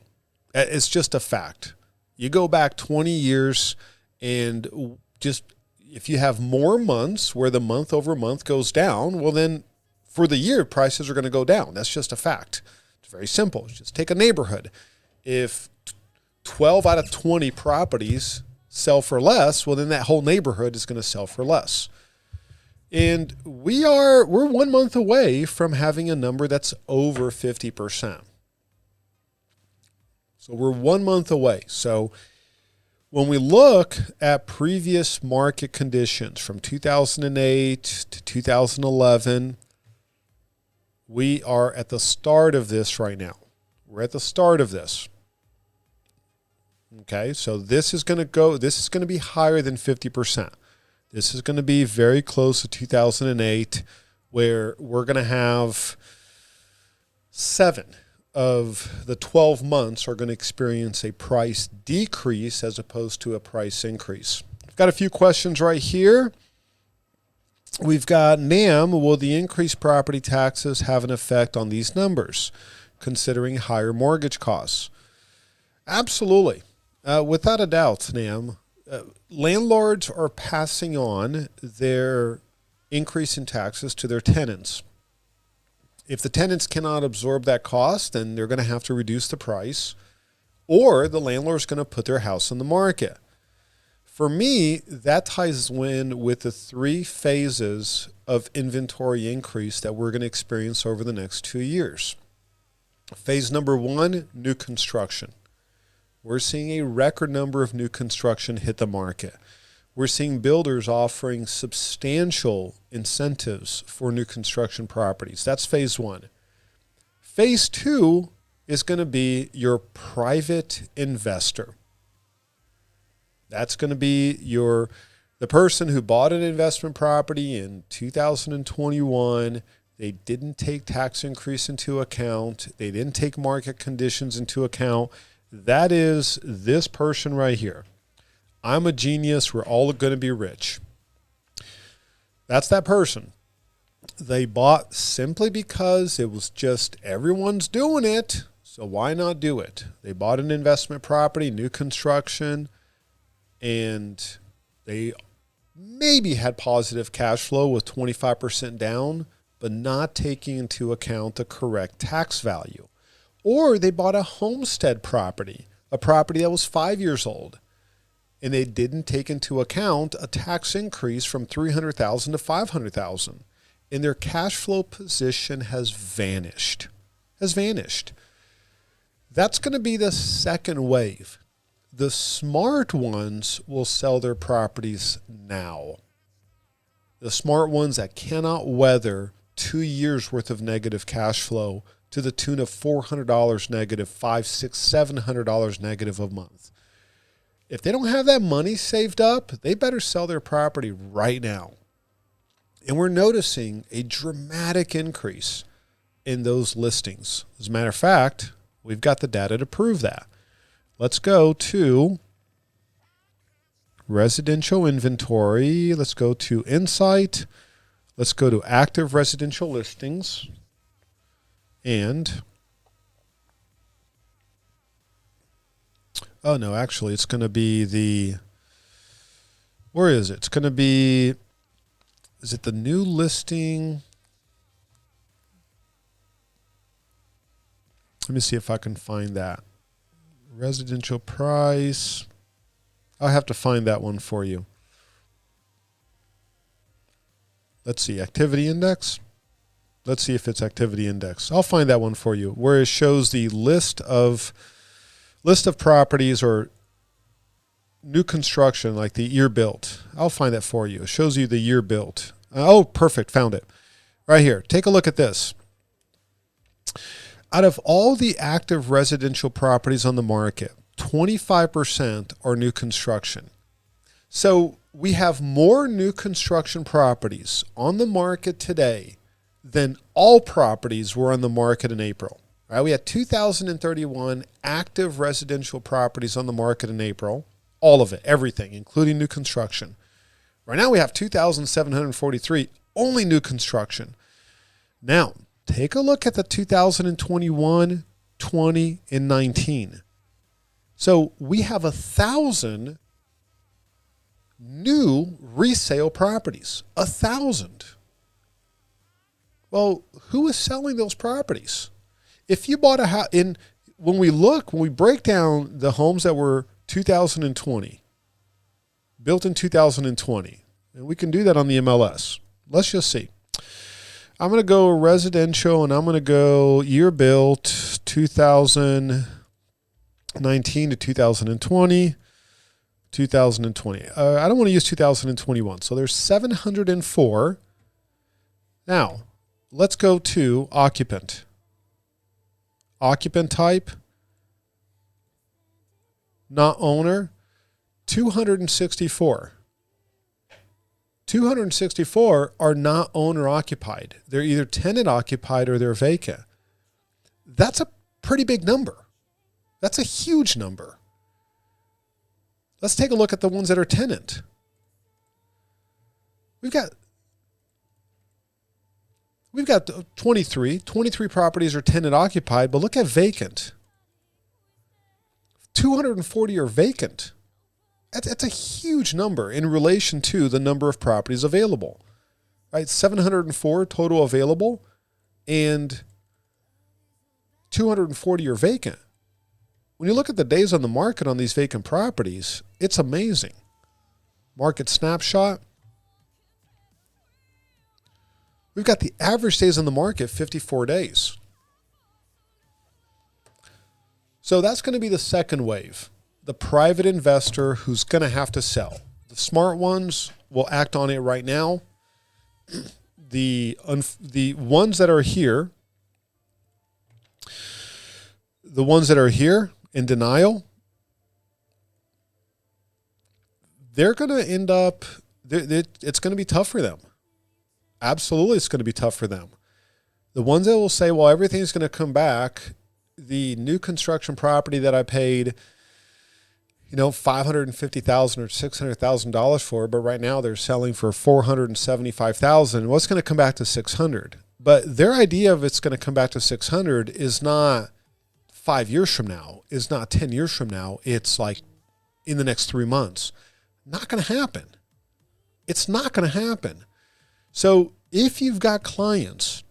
It's just a fact. You go back 20 years and just if you have more months where the month over month goes down, well then for the year, prices are going to go down. That's just a fact. It's very simple. Just take a neighborhood. If 12 out of 20 properties sell for less, well, then that whole neighborhood is going to sell for less. And we're 1 month away from having a number that's over 50%. So we're 1 month away. So when we look at previous market conditions from 2008 to 2011, we are at the start of this right now. We're at the start of this. Okay, so this is going to be higher than 50%. This is going to be very close to 2008, where we're going to have 7 of the 12 months are going to experience a price decrease as opposed to a price increase. I've got a few questions right here. We've got NAM, will the increased property taxes have an effect on these numbers, considering higher mortgage costs? Absolutely. Without a doubt, NAM, landlords are passing on their increase in taxes to their tenants. If the tenants cannot absorb that cost, then they're going to have to reduce the price, or the landlord's going to put their house on the market. For me, that ties in with the 3 phases of inventory increase that we're going to experience over the next 2 years. Phase number 1, new construction. We're seeing a record number of new construction hit the market. We're seeing builders offering substantial incentives for new construction properties. That's phase 1. Phase 2 is going to be your private investor. That's going to be the person who bought an investment property in 2021. They didn't take tax increase into account. They didn't take market conditions into account. That is this person right here. I'm a genius. We're all going to be rich. That's that person. They bought simply because it was just everyone's doing it, so why not do it? They bought an investment property, new construction, and they maybe had positive cash flow with 25% down, but not taking into account the correct tax value. Or they bought a homestead property, a property that was 5 years old, and they didn't take into account a tax increase from $300,000 to $500,000. And their cash flow position has vanished. That's going to be the second wave. The smart ones will sell their properties now. The smart ones that cannot weather 2 years worth of negative cash flow to the tune of $400 negative, $500, $600, $700 negative a month. If they don't have that money saved up, they better sell their property right now. And we're noticing a dramatic increase in those listings. As a matter of fact, we've got the data to prove that. Let's go to residential inventory. Let's go to Insight. Let's go to active residential listings. And, oh no, actually it's going to be where is it? It's going to be, is it the new listing? Let me see if I can find that. Residential price. I'll have to find that one for you. Let's see, activity index. Let's see if it's activity index. I'll find that one for you, where it shows the list of properties or new construction, like the year built. I'll find that for you. It shows you the year built. Oh, perfect. Found it. Right here. Take a look at this. Out of all the active residential properties on the market, 25% are new construction. So we have more new construction properties on the market today than all properties were on the market in April. Right? We had 2,031 active residential properties on the market in April. All of it, everything, including new construction. Right now we have 2,743 only new construction. Now, take a look at the 2021, 20, and 19. So we have 1,000 new resale properties. 1,000. Well, who is selling those properties? If you bought a house, when we break down the homes that were 2020, built in 2020, and we can do that on the MLS. Let's just see. I'm going to go residential, and I'm going to go year built 2019 to 2020, 2020. I don't want to use 2021. So there's 704. Now, let's go to occupant. Occupant type, not owner, 264. 264 are not owner occupied. They're either tenant occupied or they're vacant. That's a pretty big number. That's a huge number. Let's take a look at the ones that are tenant. We've got 23 properties are tenant occupied, but look at vacant. 240 are vacant. That's a huge number in relation to the number of properties available, right? 704 total available and 240 are vacant. When you look at the days on the market on these vacant properties, it's amazing. market snapshot. We've got the average days on the market, 54 days. So that's going to be the second wave. The private investor who's going to have to sell. The smart ones will act on it right now. The ones that are here, in denial, they're going to end up, it's going to be tough for them. Absolutely, it's going to be tough for them. The ones that will say, well, everything's going to come back, the new construction property that I paid, $550,000 or $600,000 for, but right now they're selling for $475,000. What's going to come back to $600,000? But their idea of it's going to come back to $600,000 is not 5 years from now, is not 10 years from now. It's like in the next 3 months. Not going to happen. It's not going to happen. So if you've got clients,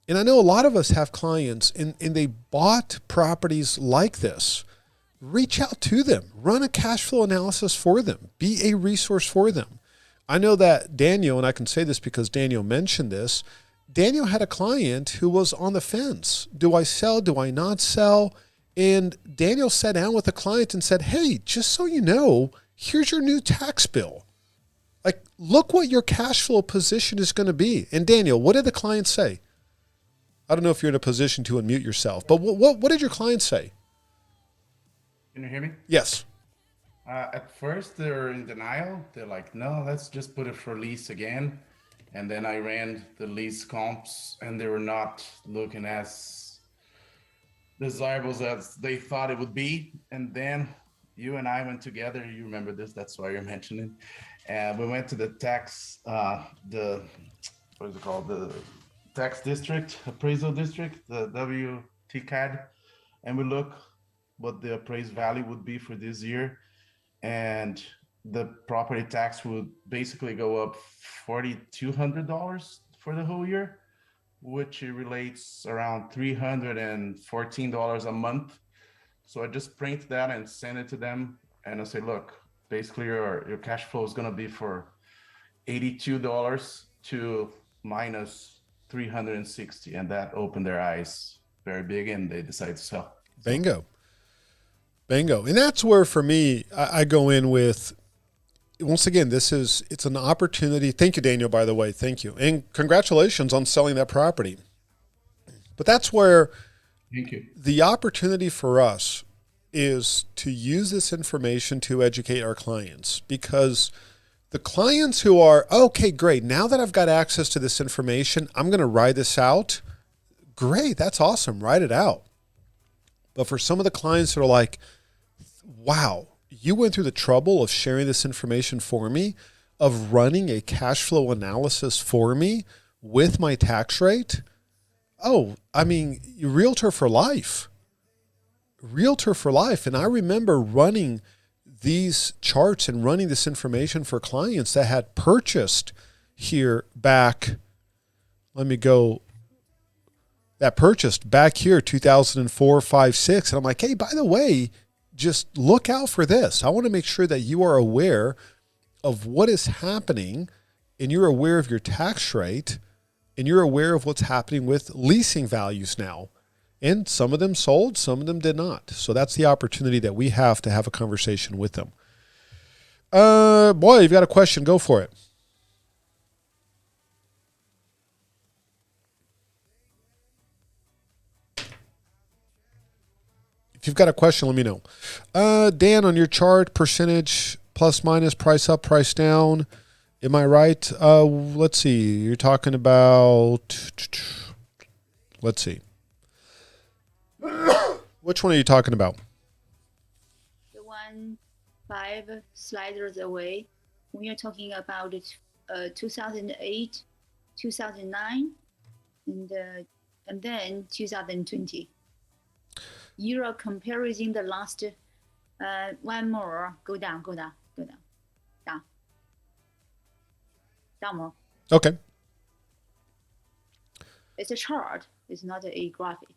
and I know a lot of us have clients and they bought properties like this, reach out to them, run a cash flow analysis for them, be a resource for them. I know that Daniel, and I can say this because Daniel mentioned this, Daniel had a client who was on the fence. Do I sell? Do I not sell? And Daniel sat down with the client and said, hey, just so you know, here's your new tax bill. Like, look what your cash flow position is going to be. And Daniel, what did the client say? I don't know if you're in a position to unmute yourself, but what did your client say? Can you hear me? Yes. At first, they're in denial. They're like, no, let's just put it for lease again. And then I ran the lease comps, and they were not looking as desirable as they thought it would be. And then you and I went together. You remember this? That's why you're mentioning. And we went to the tax, what is it called? The tax district, appraisal district, the WTCAD, and we look what the appraised value would be for this year. And the property tax would basically go up $4,200 for the whole year, which relates around $314 a month. So I just print that and send it to them. And I say, look, basically your cash flow is going to be for $82 to minus 360. And that opened their eyes very big, and they decided to sell. Bingo. Bingo. And that's where, for me, I go in with, once again, it's an opportunity. Thank you, Daniel, by the way. Thank you. And congratulations on selling that property. But that's where Thank you. The opportunity for us is to use this information to educate our clients, because the clients who are, okay, great, now that I've got access to this information, I'm going to ride this out. Great, that's awesome. Write it out. But for some of the clients that are like, wow, you went through the trouble of sharing this information for me, of running a cash flow analysis for me with my tax rate. Oh, I mean, realtor for life. Realtor for life. And I remember running these charts and running this information for clients that had purchased here back, that purchased back here 2004, 5, 6. And I'm like, hey, by the way, just look out for this. I want to make sure that you are aware of what is happening, and you're aware of your tax rate, and you're aware of what's happening with leasing values now. And some of them sold, some of them did not. So that's the opportunity that we have to have a conversation with them. Boy, you've got a question. Go for it. If you've got a question, let me know. Dan, on your chart, percentage plus minus, price up, price down. Am I right? Let's see. You're talking about, let's see. Which one are you talking about? The one 5 sliders away. When you're talking about 2008, 2009, and then 2020. You are comparing the last one more. Go down more. Okay. It's a chart. It's not a graphic.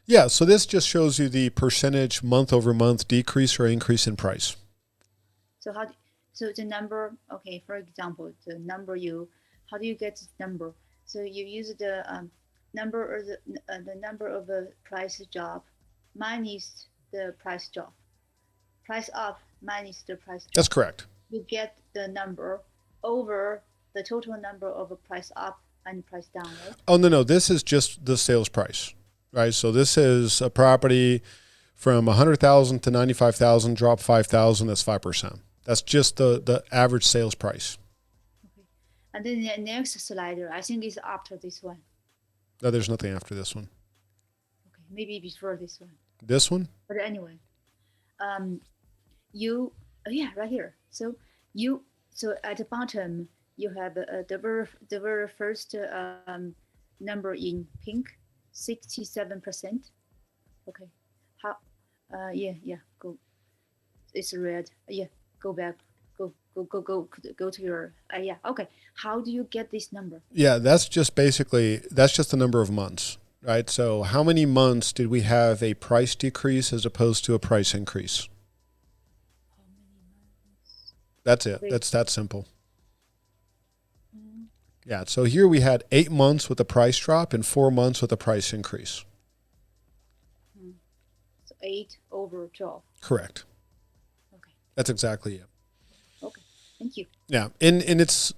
Yeah, so this just shows you the percentage month over month decrease or increase in price. So the number, okay, for example, the number how do you get this number? So you use the number or the number of a price drop minus the price drop. Price up minus the price drop. That's correct. You get the number over the total number of a price up and price down, right? Oh, no. This is just the sales price, right? So this is a property from 100,000 to 95,000, drop 5,000, that's 5%. That's just the average sales price. Okay. And then the next slider, I think is after this one. No, there's nothing after this one. Okay, maybe before this one. This one? But anyway, yeah, right here. So at the bottom you have the very first number in pink, 67%. Okay, how? Yeah. Go. It's red. Yeah, go back. Go to your. Yeah. Okay. How do you get this number? Yeah, that's just the number of months, right? So how many months did we have a price decrease as opposed to a price increase? How many months? That's it. Wait. That's that simple. Yeah, so here we had 8 months with a price drop and 4 months with a price increase. So 8 over 12. Correct. Okay. That's exactly it. Okay. Thank you. Yeah, and it's,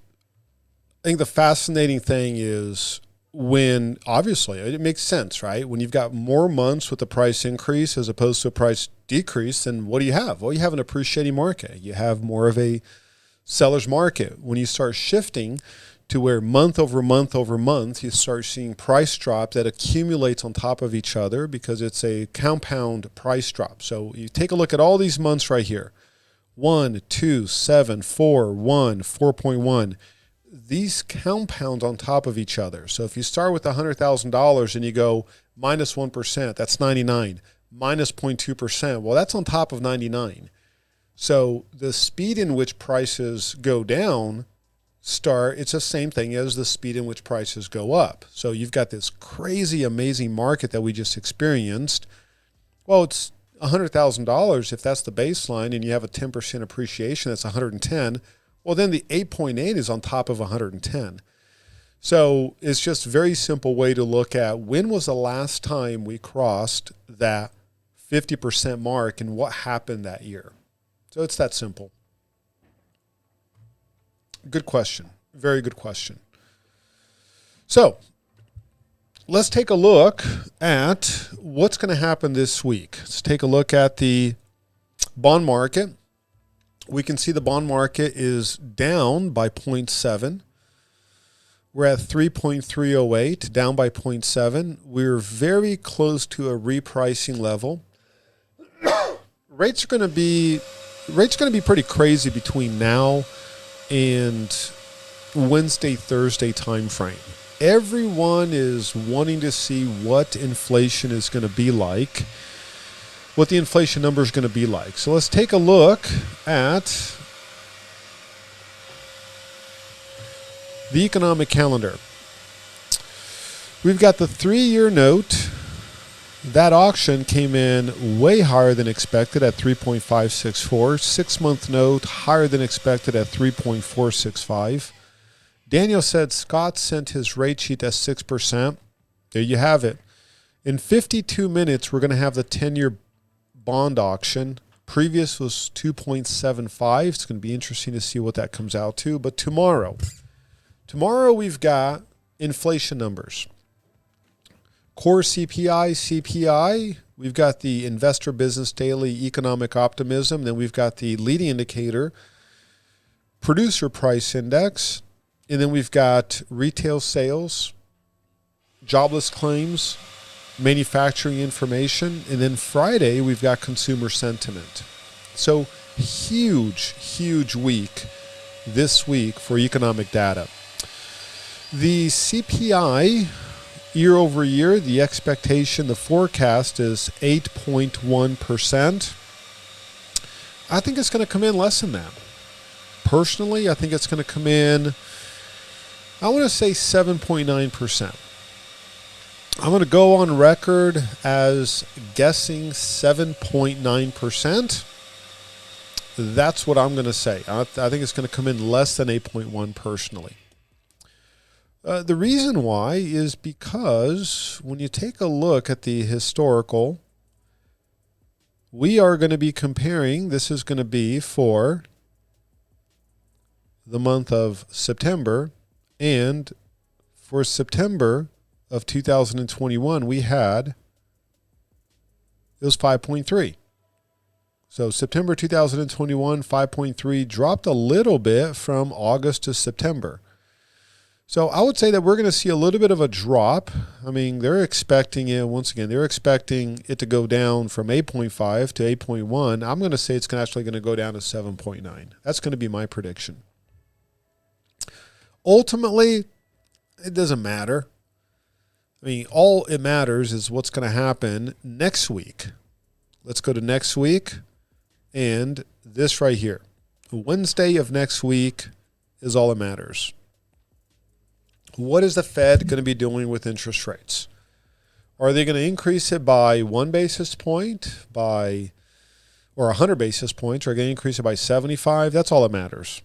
I think the fascinating thing is when, obviously, it makes sense, right? When you've got more months with a price increase as opposed to a price decrease, then what do you have? Well, you have an appreciating market. You have more of a seller's market. When you start shifting to where month over month over month, you start seeing price drop that accumulates on top of each other because it's a compound price drop. So you take a look at all these months right here. 1, 2, 7, 4, 1, 4.1. These compound on top of each other. So if you start with $100,000 and you go minus 1%, that's 99. Minus 0.2%, well, that's on top of 99. So the speed in which prices go down it's the same thing as the speed in which prices go up. So you've got this crazy, amazing market that we just experienced. Well, it's $100,000 if that's the baseline and you have a 10% appreciation, that's 110. Well, then the 8.8 is on top of 110. So it's just a very simple way to look at when was the last time we crossed that 50% mark and what happened that year. So it's that simple. Good question. Very good question. So let's take a look at what's going to happen this week. Let's take a look at the bond market. We can see the bond market is down by 0.7. We're at 3.308, down by 0.7. We're very close to a repricing level. Rates are going to be pretty crazy between now and Wednesday, Thursday time frame. Everyone is wanting to see what inflation is going to be like, what the inflation number is going to be like. So let's take a look at the economic calendar. We've got the 3-year note. That auction came in way higher than expected at 3.564. 6-month note higher than expected at 3.465. Daniel said Scott sent his rate sheet at 6%. There you have it. In 52 minutes, we're going to have the 10-year bond auction. Previous was 2.75. It's going to be interesting to see what that comes out to. But tomorrow we've got inflation numbers. Core CPI, we've got the Investor Business Daily Economic Optimism, then we've got the leading indicator, Producer Price Index, and then we've got retail sales, jobless claims, manufacturing information, and then Friday we've got consumer sentiment. So huge week this week for economic data. The CPI year over year, the expectation, the forecast is 8.1%. I think it's going to come in less than that. Personally, I think it's going to come in, I want to say 7.9%. I'm going to go on record as guessing 7.9%. That's what I'm going to say. I think it's going to come in less than 8.1 personally. The reason why is because when you take a look at the historical, we are going to be comparing, this is going to be for the month of September, and for September of 2021, we had, it was 5.3. So September 2021, 5.3 dropped a little bit from August to September. So I would say that we're going to see a little bit of a drop. I mean, they're expecting it, once again, they're expecting it to go down from 8.5 to 8.1. I'm going to say it's actually going to go down to 7.9. That's going to be my prediction. Ultimately, it doesn't matter. I mean, all it matters is what's going to happen next week. Let's go to next week. And this right here, Wednesday of next week is all that matters. What is the Fed going to be doing with interest rates? Are they going to increase it by 1 basis point, or 100 basis points? Or are they going to increase it by 75? That's all that matters.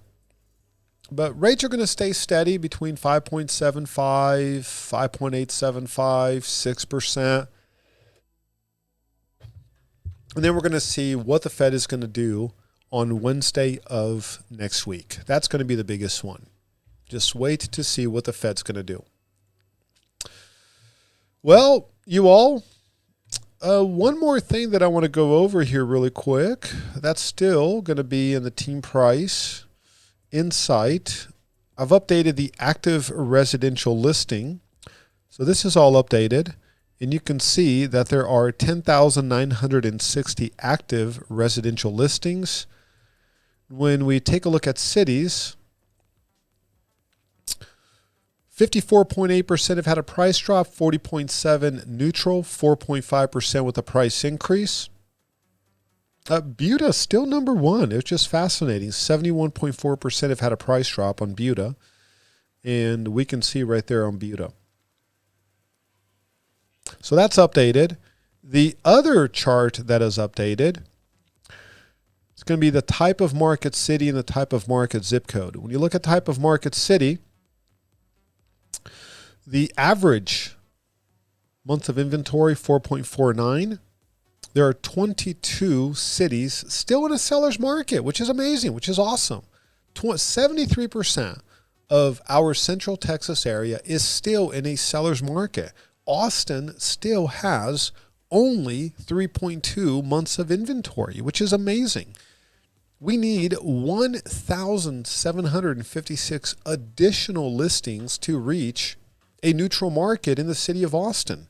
But rates are going to stay steady between 5.75, 5.875, 6%. And then we're going to see what the Fed is going to do on Wednesday of next week. That's going to be the biggest one. Just wait to see what the Fed's going to do. Well, you all, one more thing that I want to go over here really quick. That's still going to be in the Team Price Insight. I've updated the active residential listing. So this is all updated. And you can see that there are 10,960 active residential listings. When we take a look at cities, 54.8% have had a price drop, 40.7% neutral, 4.5% with a price increase. Buda still number one. It's just fascinating. 71.4% have had a price drop on Buda. And we can see right there on Buda. So that's updated. The other chart that is updated, it's going to be the type of market city and the type of market zip code. When you look at type of market city, the average month of inventory, 4.49. There are 22 cities still in a seller's market, which is amazing, which is awesome. 73% of our Central Texas area is still in a seller's market. Austin still has only 3.2 months of inventory, which is amazing. We need 1,756 additional listings to reach a neutral market in the city of Austin.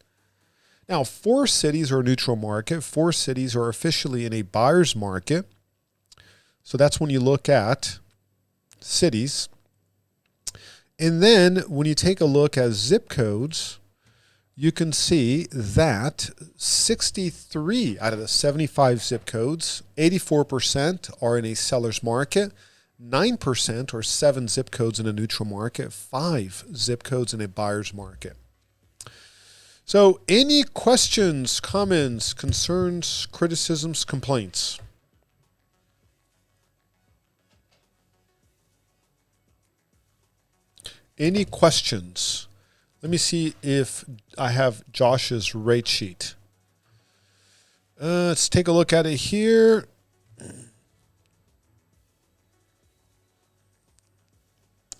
Now, 4 cities are a neutral market. 4 cities are officially in a buyer's market. So that's when you look at cities. And then when you take a look at zip codes, you can see that 63 out of the 75 zip codes, 84% are in a seller's market, 9% or 7 zip codes in a neutral market, 5 zip codes in a buyer's market. So any questions, comments, concerns, criticisms, complaints? Any questions? Let me see if I have Josh's rate sheet. Let's take a look at it here.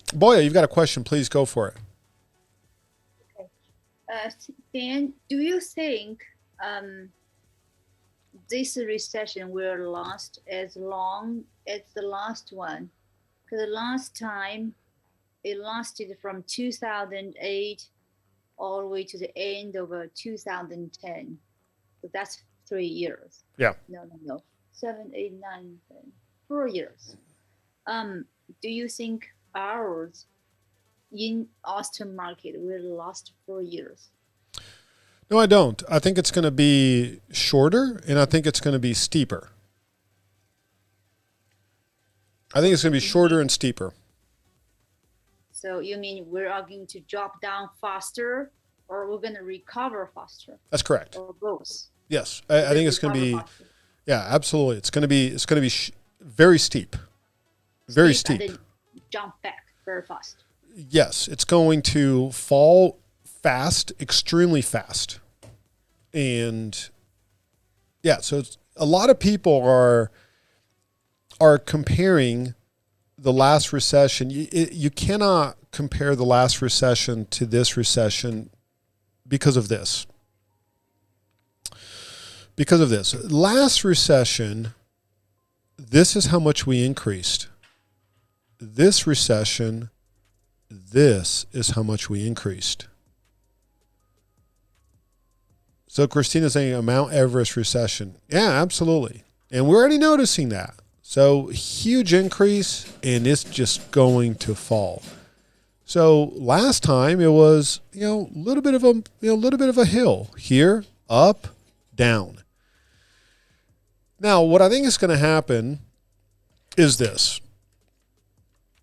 Boya, you've got a question. Please go for it. Dan, do you think this recession will last as long as the last one? Because the last time it lasted from 2008 all the way to the end of 2010. So that's 3 years. Yeah. No. 7, 8, 9, 10. 4 years. Do you think ours in Austin market will last 4 years? No, I don't. I think it's going to be shorter, and I think it's going to be steeper. I think it's going to be shorter and steeper. So you mean we're going to drop down faster, or we're going to recover faster? That's correct. Or both? Yes, I think it's going to be. Recover faster. Yeah, absolutely. It's going to be very steep. Very steep steep. and then jump back very fast. Yes, it's going to fall fast, extremely fast. And yeah, so it's, a lot of people are comparing the last recession. You cannot compare the last recession to this recession because of this. Because of this. Last recession, this is how much we increased. This recession, this is how much we increased. So Christina's saying a Mount Everest recession. Yeah, absolutely. And we're already noticing that. So huge increase, and it's just going to fall. So last time it was, a little bit of a hill here, up, down. Now, what I think is going to happen is this.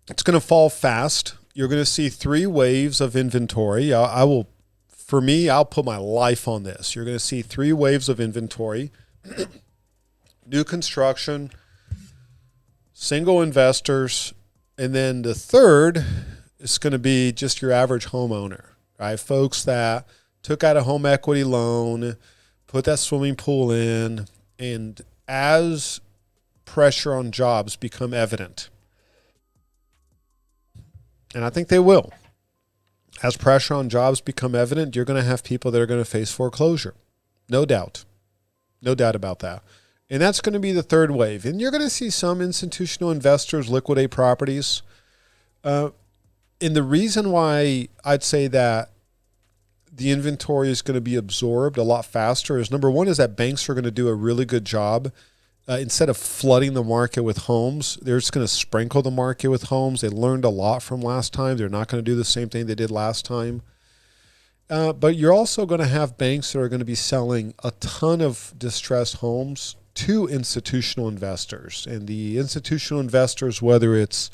It's going to fall fast. You're going to see 3 waves of inventory. I'll put my life on this. You're going to see 3 waves of inventory. New construction, single investors, and then the third is going to be just your average homeowner, right? Folks that took out a home equity loan, put that swimming pool in, and as pressure on jobs become evident, and I think they will, as pressure on jobs become evident, you're going to have people that are going to face foreclosure. No doubt. No doubt about that. And that's going to be the third wave. And you're going to see some institutional investors liquidate properties. And the reason why I'd say that the inventory is going to be absorbed a lot faster is, number one, is that banks are going to do a really good job. Instead of flooding the market with homes, they're just going to sprinkle the market with homes. They learned a lot from last time. They're not going to do the same thing they did last time. But you're also going to have banks that are going to be selling a ton of distressed homes to institutional investors. And the institutional investors, whether it's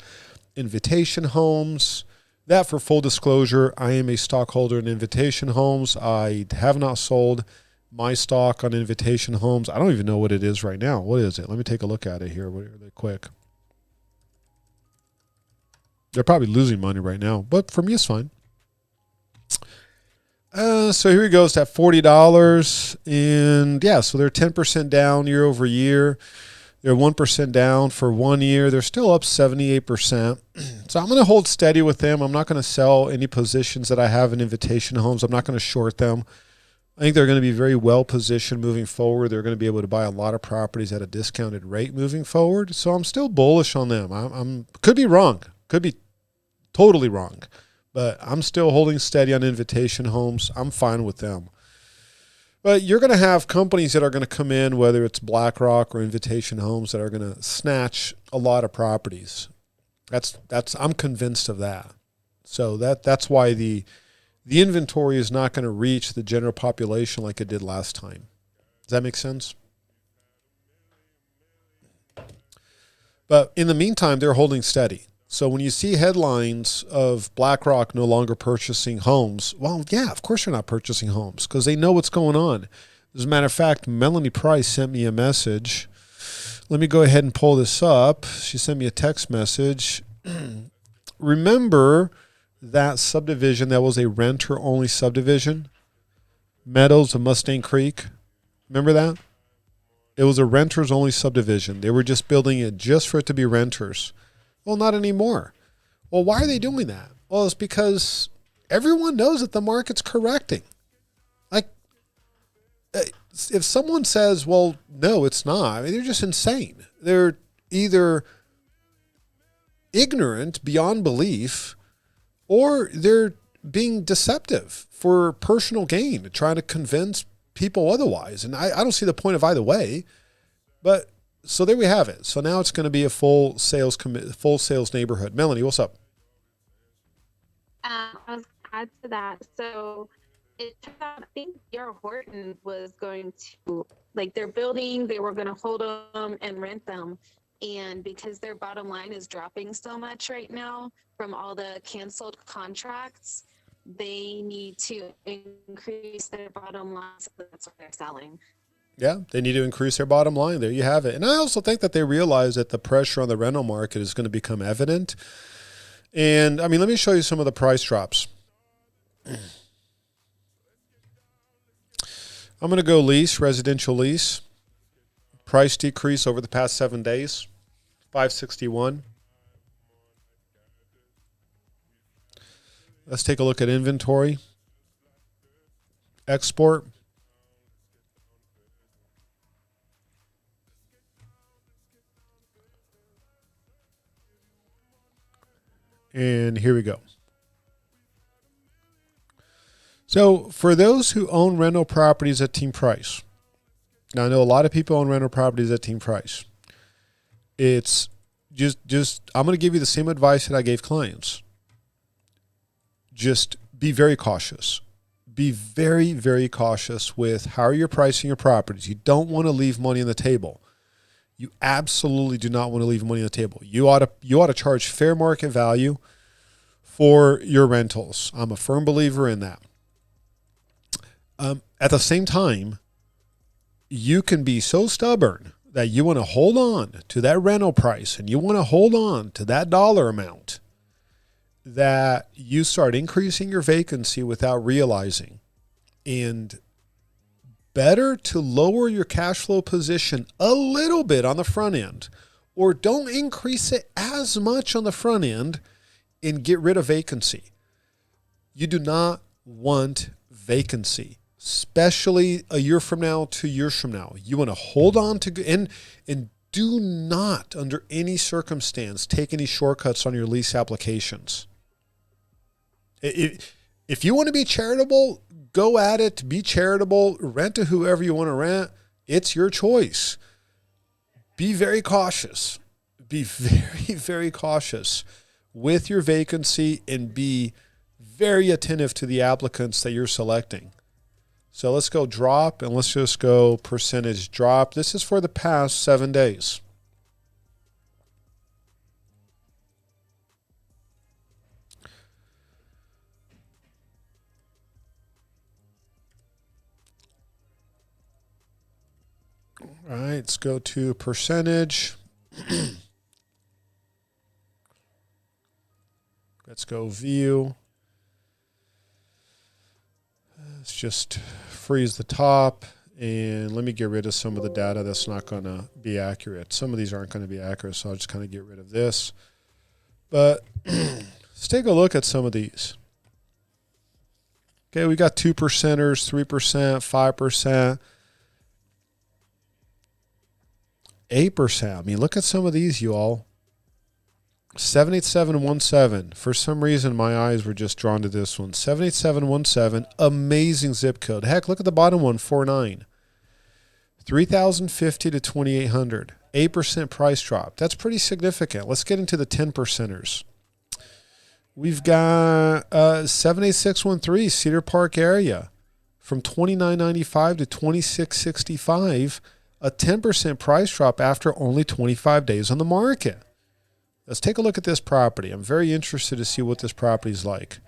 Invitation Homes, that, for full disclosure, I am a stockholder in Invitation Homes. I have not sold my stock on Invitation Homes. I don't even know what it is right now. What is it? Let me take a look at it here really quick. They're probably losing money right now, but for me, it's fine. So here it goes at $40. And yeah, so they're 10% down year over year. They're 1% down for 1 year. They're still up 78%. So I'm going to hold steady with them. I'm not going to sell any positions that I have in Invitation Homes. I'm not going to short them. I think they're going to be very well positioned moving forward. They're going to be able to buy a lot of properties at a discounted rate moving forward. So I'm still bullish on them. I'm could be wrong, could be totally wrong, but I'm still holding steady on Invitation Homes. I'm fine with them. But you're going to have companies that are going to come in, whether it's BlackRock or Invitation Homes, that are going to snatch a lot of properties. I'm convinced of that. So that's why the inventory is not going to reach the general population like it did last time. Does that make sense? But in the meantime, they're holding steady. So when you see headlines of BlackRock no longer purchasing homes, well, yeah, of course they're not purchasing homes because they know what's going on. As a matter of fact, Melanie Price sent me a message. Let me go ahead and pull this up. She sent me a text message. Remember that subdivision that was a renter-only subdivision? Meadows of Mustang Creek. Remember that? It was a renters-only subdivision. They were just building it just for it to be renters. Well, not anymore. Well, why are they doing that? Well, it's because everyone knows that the market's correcting. Like, if someone says, well, no, it's not, I mean, they're just insane. They're either ignorant beyond belief, or they're being deceptive for personal gain, trying to convince people otherwise. And I don't see the point of either way. But so there we have it. So now it's going to be a full sales neighborhood. Melanie, what's up? I was going to add to that. So it turned out, I think D.R. Horton was going to, like, their building, they were going to hold them and rent them. And because their bottom line is dropping so much right now from all the canceled contracts, they need to increase their bottom line. So that's what they're selling. Yeah, they need to increase their bottom line. There you have it. And I also think that they realize that the pressure on the rental market is going to become evident. And I mean, let me show you some of the price drops. I'm going to go lease, residential lease. Price decrease over the past 7 days, 561. Let's take a look at inventory. Export. And here we go. So for those who own rental properties at Team Price, now I know a lot of people own rental properties at Team Price. It's just I'm going to give you the same advice that I gave clients. Just be very cautious. Be very, very cautious with how you're pricing your properties. You don't want to leave money on the table. You absolutely do not want to leave money on the table. You ought to charge fair market value for your rentals. I'm a firm believer in that. At the same time, you can be so stubborn that you want to hold on to that rental price and you want to hold on to that dollar amount that you start increasing your vacancy without realizing. And better to lower your cash flow position a little bit on the front end, or don't increase it as much on the front end and get rid of vacancy. You do not want vacancy, especially a year from now, 2 years from now. You want to hold on to and do not, under any circumstance, take any shortcuts on your lease applications. If you want to be charitable, go at it. Be charitable. Rent to whoever you want to rent. It's your choice. Be very cautious. Be very, very cautious with your vacancy and be very attentive to the applicants that you're selecting. So let's go drop and let's just go percentage drop. This is for the past 7 days. All right, let's go to percentage. Let's go view. Let's just freeze the top. And let me get rid of some of the data that's not going to be accurate. Some of these aren't going to be accurate, so I'll just kind of get rid of this. But let's take a look at some of these. Okay, we got 2%ers, 3%, 5%. 8%. I mean, look at some of these, you all. 78717. For some reason, my eyes were just drawn to this one. 78717. Amazing zip code. Heck, look at the bottom one, 49. 3,050 to 2,800. 8% price drop. That's pretty significant. Let's get into the 10%ers. We've got 78613, Cedar Park area. From $29.95 to $26.65. A 10% price drop after only 25 days on the market. Let's take a look at this property. I'm very interested to see what this property is like.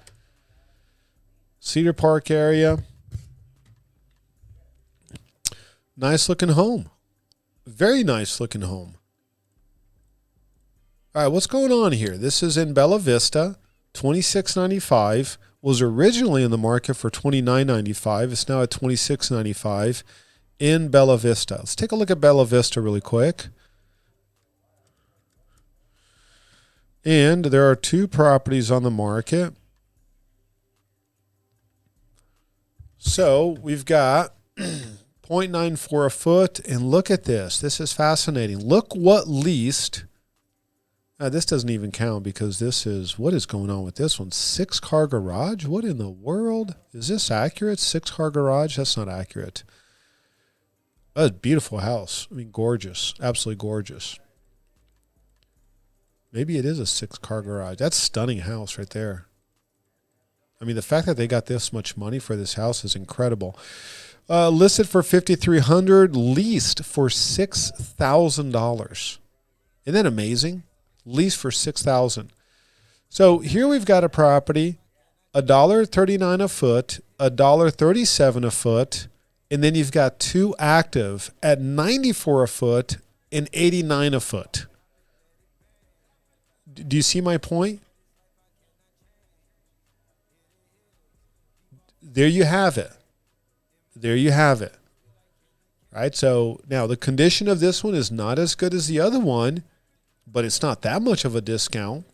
Cedar Park area. Nice looking home. Very nice looking home. All right, what's going on here? This is in Bella Vista, $26.95. Was originally in the market for $29.95. It's now at $26.95. In Bella Vista. Let's take a look at Bella Vista really quick. And there are 2 properties on the market. So we've got 0.94 a foot. And look at this. This is fascinating. Look what leased. This doesn't even count because this is, what is going on with this one? 6-car garage? What in the world? Is this accurate? 6-car garage? That's not accurate. That's a beautiful house. I mean, gorgeous. Absolutely gorgeous. Maybe it is a 6-car garage. That's a stunning house right there. I mean, the fact that they got this much money for this house is incredible. Listed for $5,300, leased for $6,000. Isn't that amazing? Leased for $6,000. So here we've got a property, $1.39 a foot, $1.37 a foot. And then you've got 2 active at 94 a foot and 89 a foot. Do you see my point? There you have it. There you have it. Right? So now the condition of this one is not as good as the other one, but it's not that much of a discount.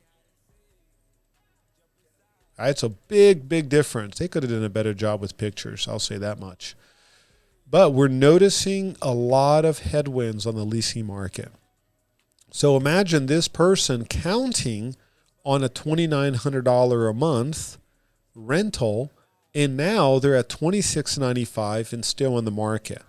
All right, so big difference. They could have done a better job with pictures. I'll say that much. But we're noticing a lot of headwinds on the leasing market. So imagine this person counting on a $2,900 a month rental, and now they're at $2,695 and still on the market.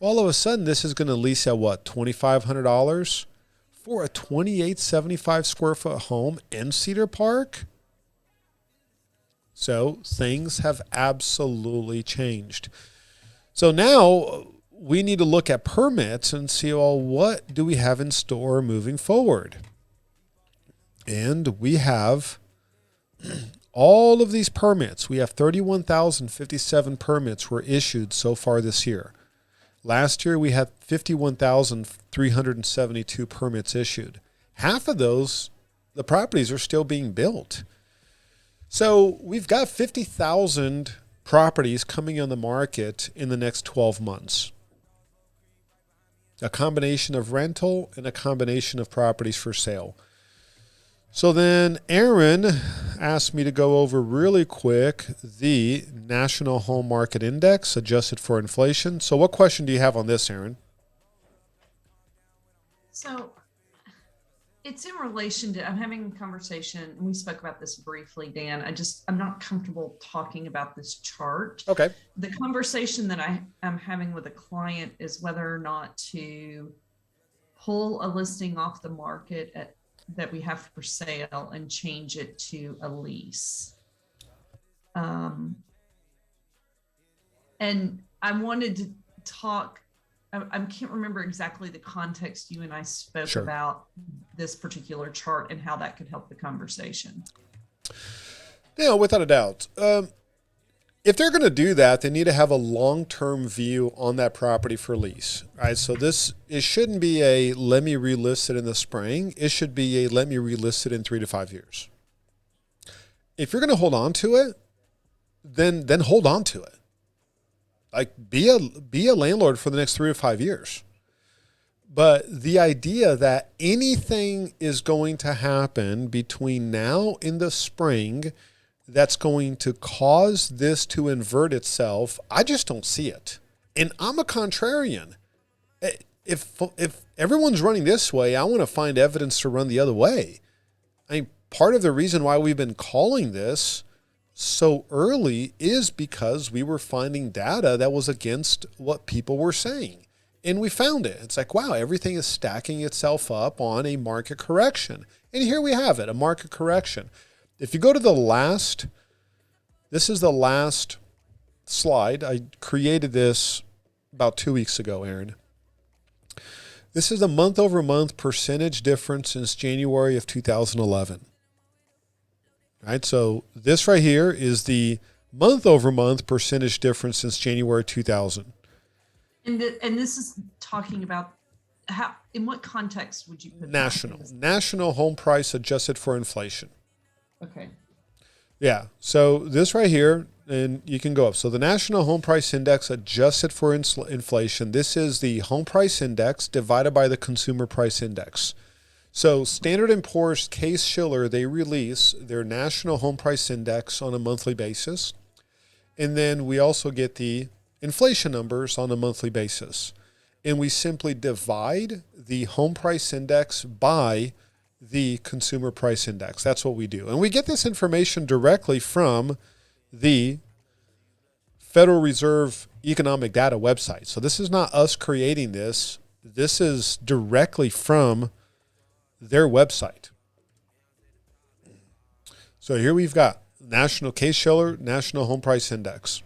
All of a sudden, this is going to lease at what, $2,500 for a 2,875 square foot home in Cedar Park? So things have absolutely changed. So now we need to look at permits and see, well, what do we have in store moving forward? And we have all of these permits. We have 31,057 permits were issued so far this year. Last year, we had 51,372 permits issued. Half of those, the properties are still being built. So we've got 50,000 properties coming on the market in the next 12 months. A combination of rental and a combination of properties for sale. So then Aaron asked me to go over really quick the National Home Market Index adjusted for inflation. So what question do you have on this, Aaron? So it's in relation to, I'm having a conversation, and we spoke about this briefly, Dan. I'm not comfortable talking about this chart. Okay. The conversation that I'm having with a client is whether or not to pull a listing off the market that we have for sale and change it to a lease. And I wanted to talk, I can't remember exactly the context you and I spoke Sure. about this particular chart and how that could help the conversation. Yeah, without a doubt. If they're going to do that, they need to have a long-term view on that property for lease. All right, so it shouldn't be a let me relist it in the spring. It should be a let me relist it in 3 to 5 years. If you're going to hold on to it, then hold on to it. Like be a landlord for the next 3 to 5 years. But the idea that anything is going to happen between now and the spring that's going to cause this to invert itself, I just don't see it. And I'm a contrarian. If everyone's running this way, I want to find evidence to run the other way. I mean, part of the reason why we've been calling this so early is because we were finding data that was against what people were saying. And we found it. It's like, wow, everything is stacking itself up on a market correction. And here we have it, a market correction. If you go to this is the last slide. I created this about 2 weeks ago, Aaron. This is a month-over-month percentage difference since January of 2011. All right, so this right here is the month-over-month percentage difference since January 2000. And this is talking about how, in what context would you put National home price adjusted for inflation. Okay. Yeah. So this right here, and you can go up. So the National Home Price Index adjusted for inflation. This is the home price index divided by the consumer price index. So Standard & Poor's Case-Shiller, they release their National Home Price Index on a monthly basis. And then we also get the inflation numbers on a monthly basis. And we simply divide the home price index by the consumer price index. That's what we do. And we get this information directly from the Federal Reserve Economic Data website. So this is not us creating this. This is directly from their website. So here we've got National Case-Shiller, National Home Price Index.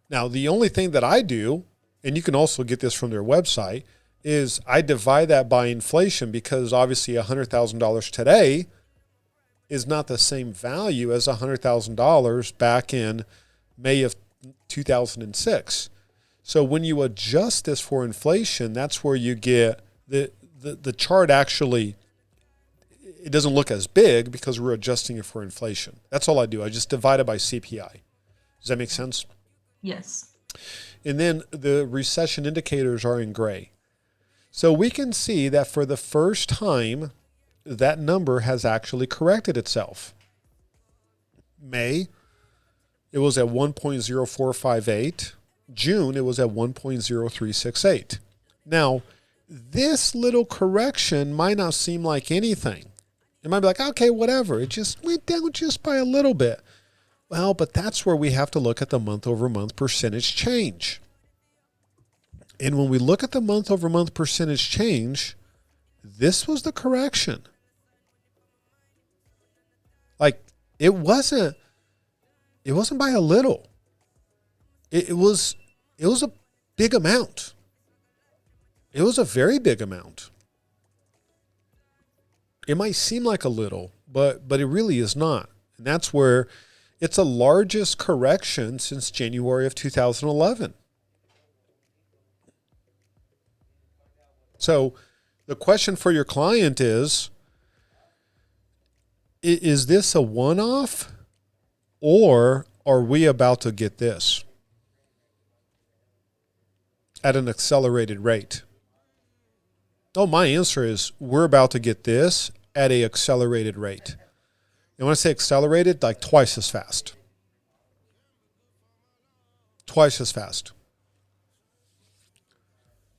Now, the only thing that I do, and you can also get this from their website, is I divide that by inflation, because obviously $100,000 today is not the same value as $100,000 back in May of 2006. So when you adjust this for inflation, that's where you get the chart actually, it doesn't look as big because we're adjusting it for inflation. That's all I do. I just divide it by CPI. Does that make sense? Yes. And then the recession indicators are in gray. So we can see that for the first time, that number has actually corrected itself. May, it was at 1.0458. June, it was at 1.0368. Now, this little correction might not seem like anything. It might be like, okay, whatever. It just went down just by a little bit. Well, but that's where we have to look at the month-over-month percentage change. And when we look at the month-over-month percentage change, this was the correction. Like, it wasn't by a little. It was a big amount. It was a very big amount. It might seem like a little, but it really is not. And that's where it's the largest correction since January of 2011. So the question for your client is this a one-off, or are we about to get this at an accelerated rate? Oh, my answer is we're about to get this at an accelerated rate. And when I say accelerated, like twice as fast. Twice as fast.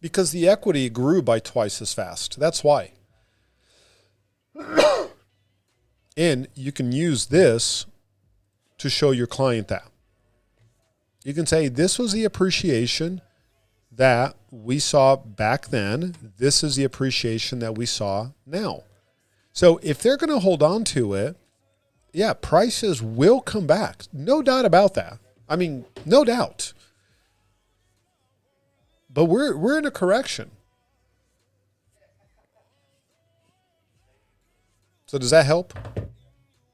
Because the equity grew by twice as fast. That's why. And you can use this to show your client that. You can say, this was the appreciation that we saw back then. This is the appreciation that we saw now. So if they're going to hold on to it, yeah, prices will come back. No doubt about that. I mean, no doubt. But we're in a correction. So does that help?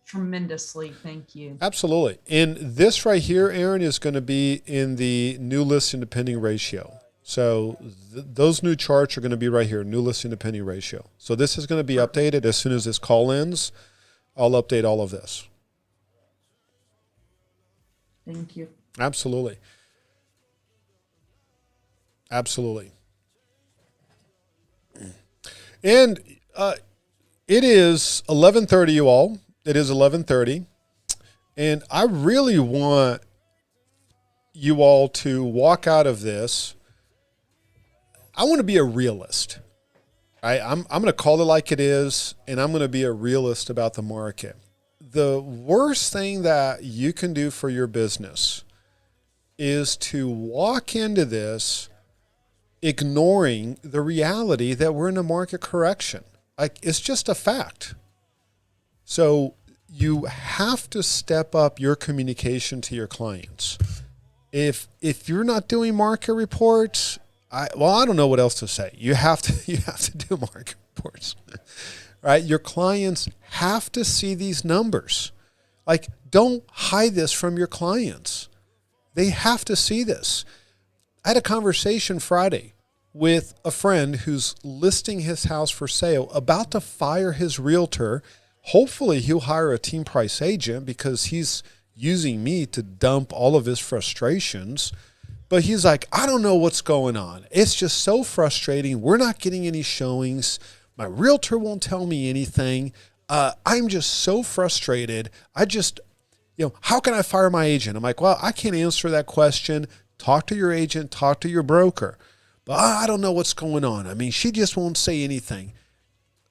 Tremendously. Thank you. Absolutely. And this right here, Aaron, is going to be in the new listing to pending ratio. So those new charts are going to be right here, new listing to pending ratio. So this is going to be updated as soon as this call ends. I'll update all of this. Thank you. Absolutely. Absolutely. And it is 11:30, you all. It is 11:30. And I really want you all to walk out of this. I want to be a realist. I'm going to call it like it is, and I'm going to be a realist about the market. The worst thing that you can do for your business is to walk into this ignoring the reality that we're in a market correction. Like, it's just a fact. So you have to step up your communication to your clients. If you're not doing market reports, I don't know what else to say. You have to do market reports, right? Your clients have to see these numbers. Like, don't hide this from your clients. They have to see this. I had a conversation Friday with a friend who's listing his house for sale, about to fire his realtor. Hopefully he'll hire a team price agent because he's using me to dump all of his frustrations. But he's like, I don't know what's going on. It's just so frustrating. We're not getting any showings. My realtor won't tell me anything. I'm just so frustrated. How can I fire my agent? I'm like, well, I can't answer that question. Talk to your agent, talk to your broker. But I don't know what's going on. I mean, she just won't say anything.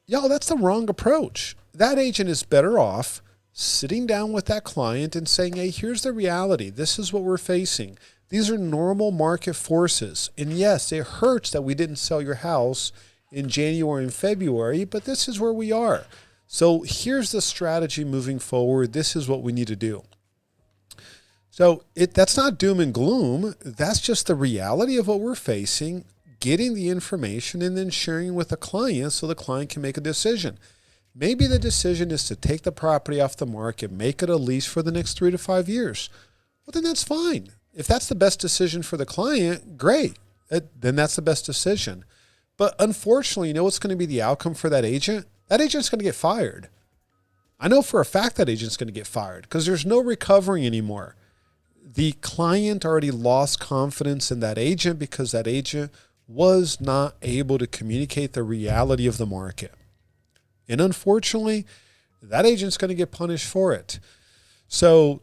Y'all, that's the wrong approach. That agent is better off sitting down with that client and saying, hey, here's the reality. This is what we're facing. These are normal market forces. And yes, it hurts that we didn't sell your house in January and February, but this is where we are. So here's the strategy moving forward. This is what we need to do. So that's not doom and gloom. That's just the reality of what we're facing, getting the information and then sharing with the client so the client can make a decision. Maybe the decision is to take the property off the market, make it a lease for the next 3 to 5 years. Well, then that's fine. If that's the best decision for the client, great. Then that's the best decision. But unfortunately, you know what's going to be the outcome for that agent? That agent's going to get fired. I know for a fact that agent's going to get fired because there's no recovering anymore. The client already lost confidence in that agent because that agent was not able to communicate the reality of the market. And unfortunately, that agent's going to get punished for it. So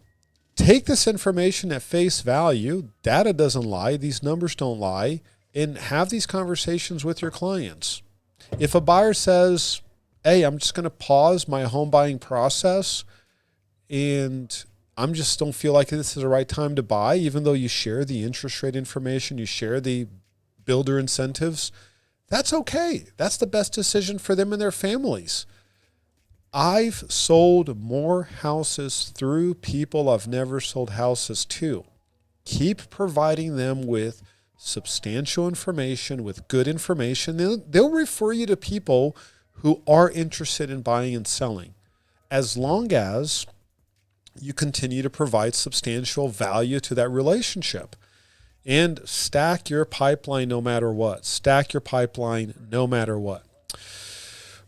take this information at face value. Data doesn't lie. These numbers don't lie. And have these conversations with your clients. If a buyer says, hey, I'm just going to pause my home buying process and I'm just don't feel like this is the right time to buy, even though you share the interest rate information, you share the builder incentives, that's okay. That's the best decision for them and their families. I've sold more houses through people I've never sold houses to. Keep providing them with substantial information, with good information. They'll refer you to people who are interested in buying and selling, as long as you continue to provide substantial value to that relationship. And stack your pipeline no matter what. Stack your pipeline no matter what.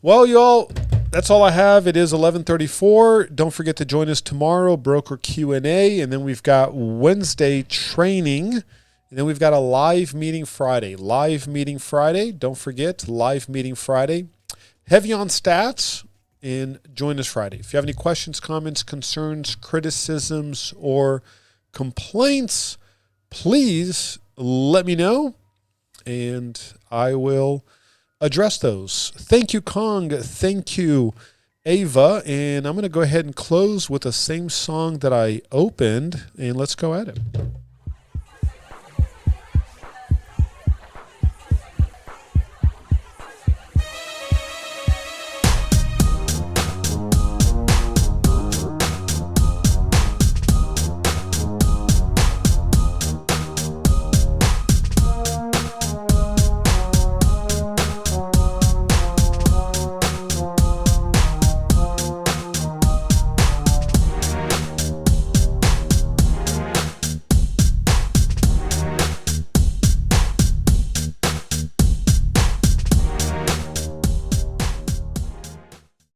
Well, y'all, that's all I have. It is 11:34. Don't forget to join us tomorrow, broker Q&A, and then we've got Wednesday training, and then we've got a live meeting Friday. Live meeting Friday. Don't forget, live meeting Friday. Heavy on stats, and join us Friday. If you have any questions, comments, concerns, criticisms, or complaints, please let me know, and I will address those. Thank you, Kong. Thank you, Ava. And I'm going to go ahead and close with the same song that I opened, and let's go at it.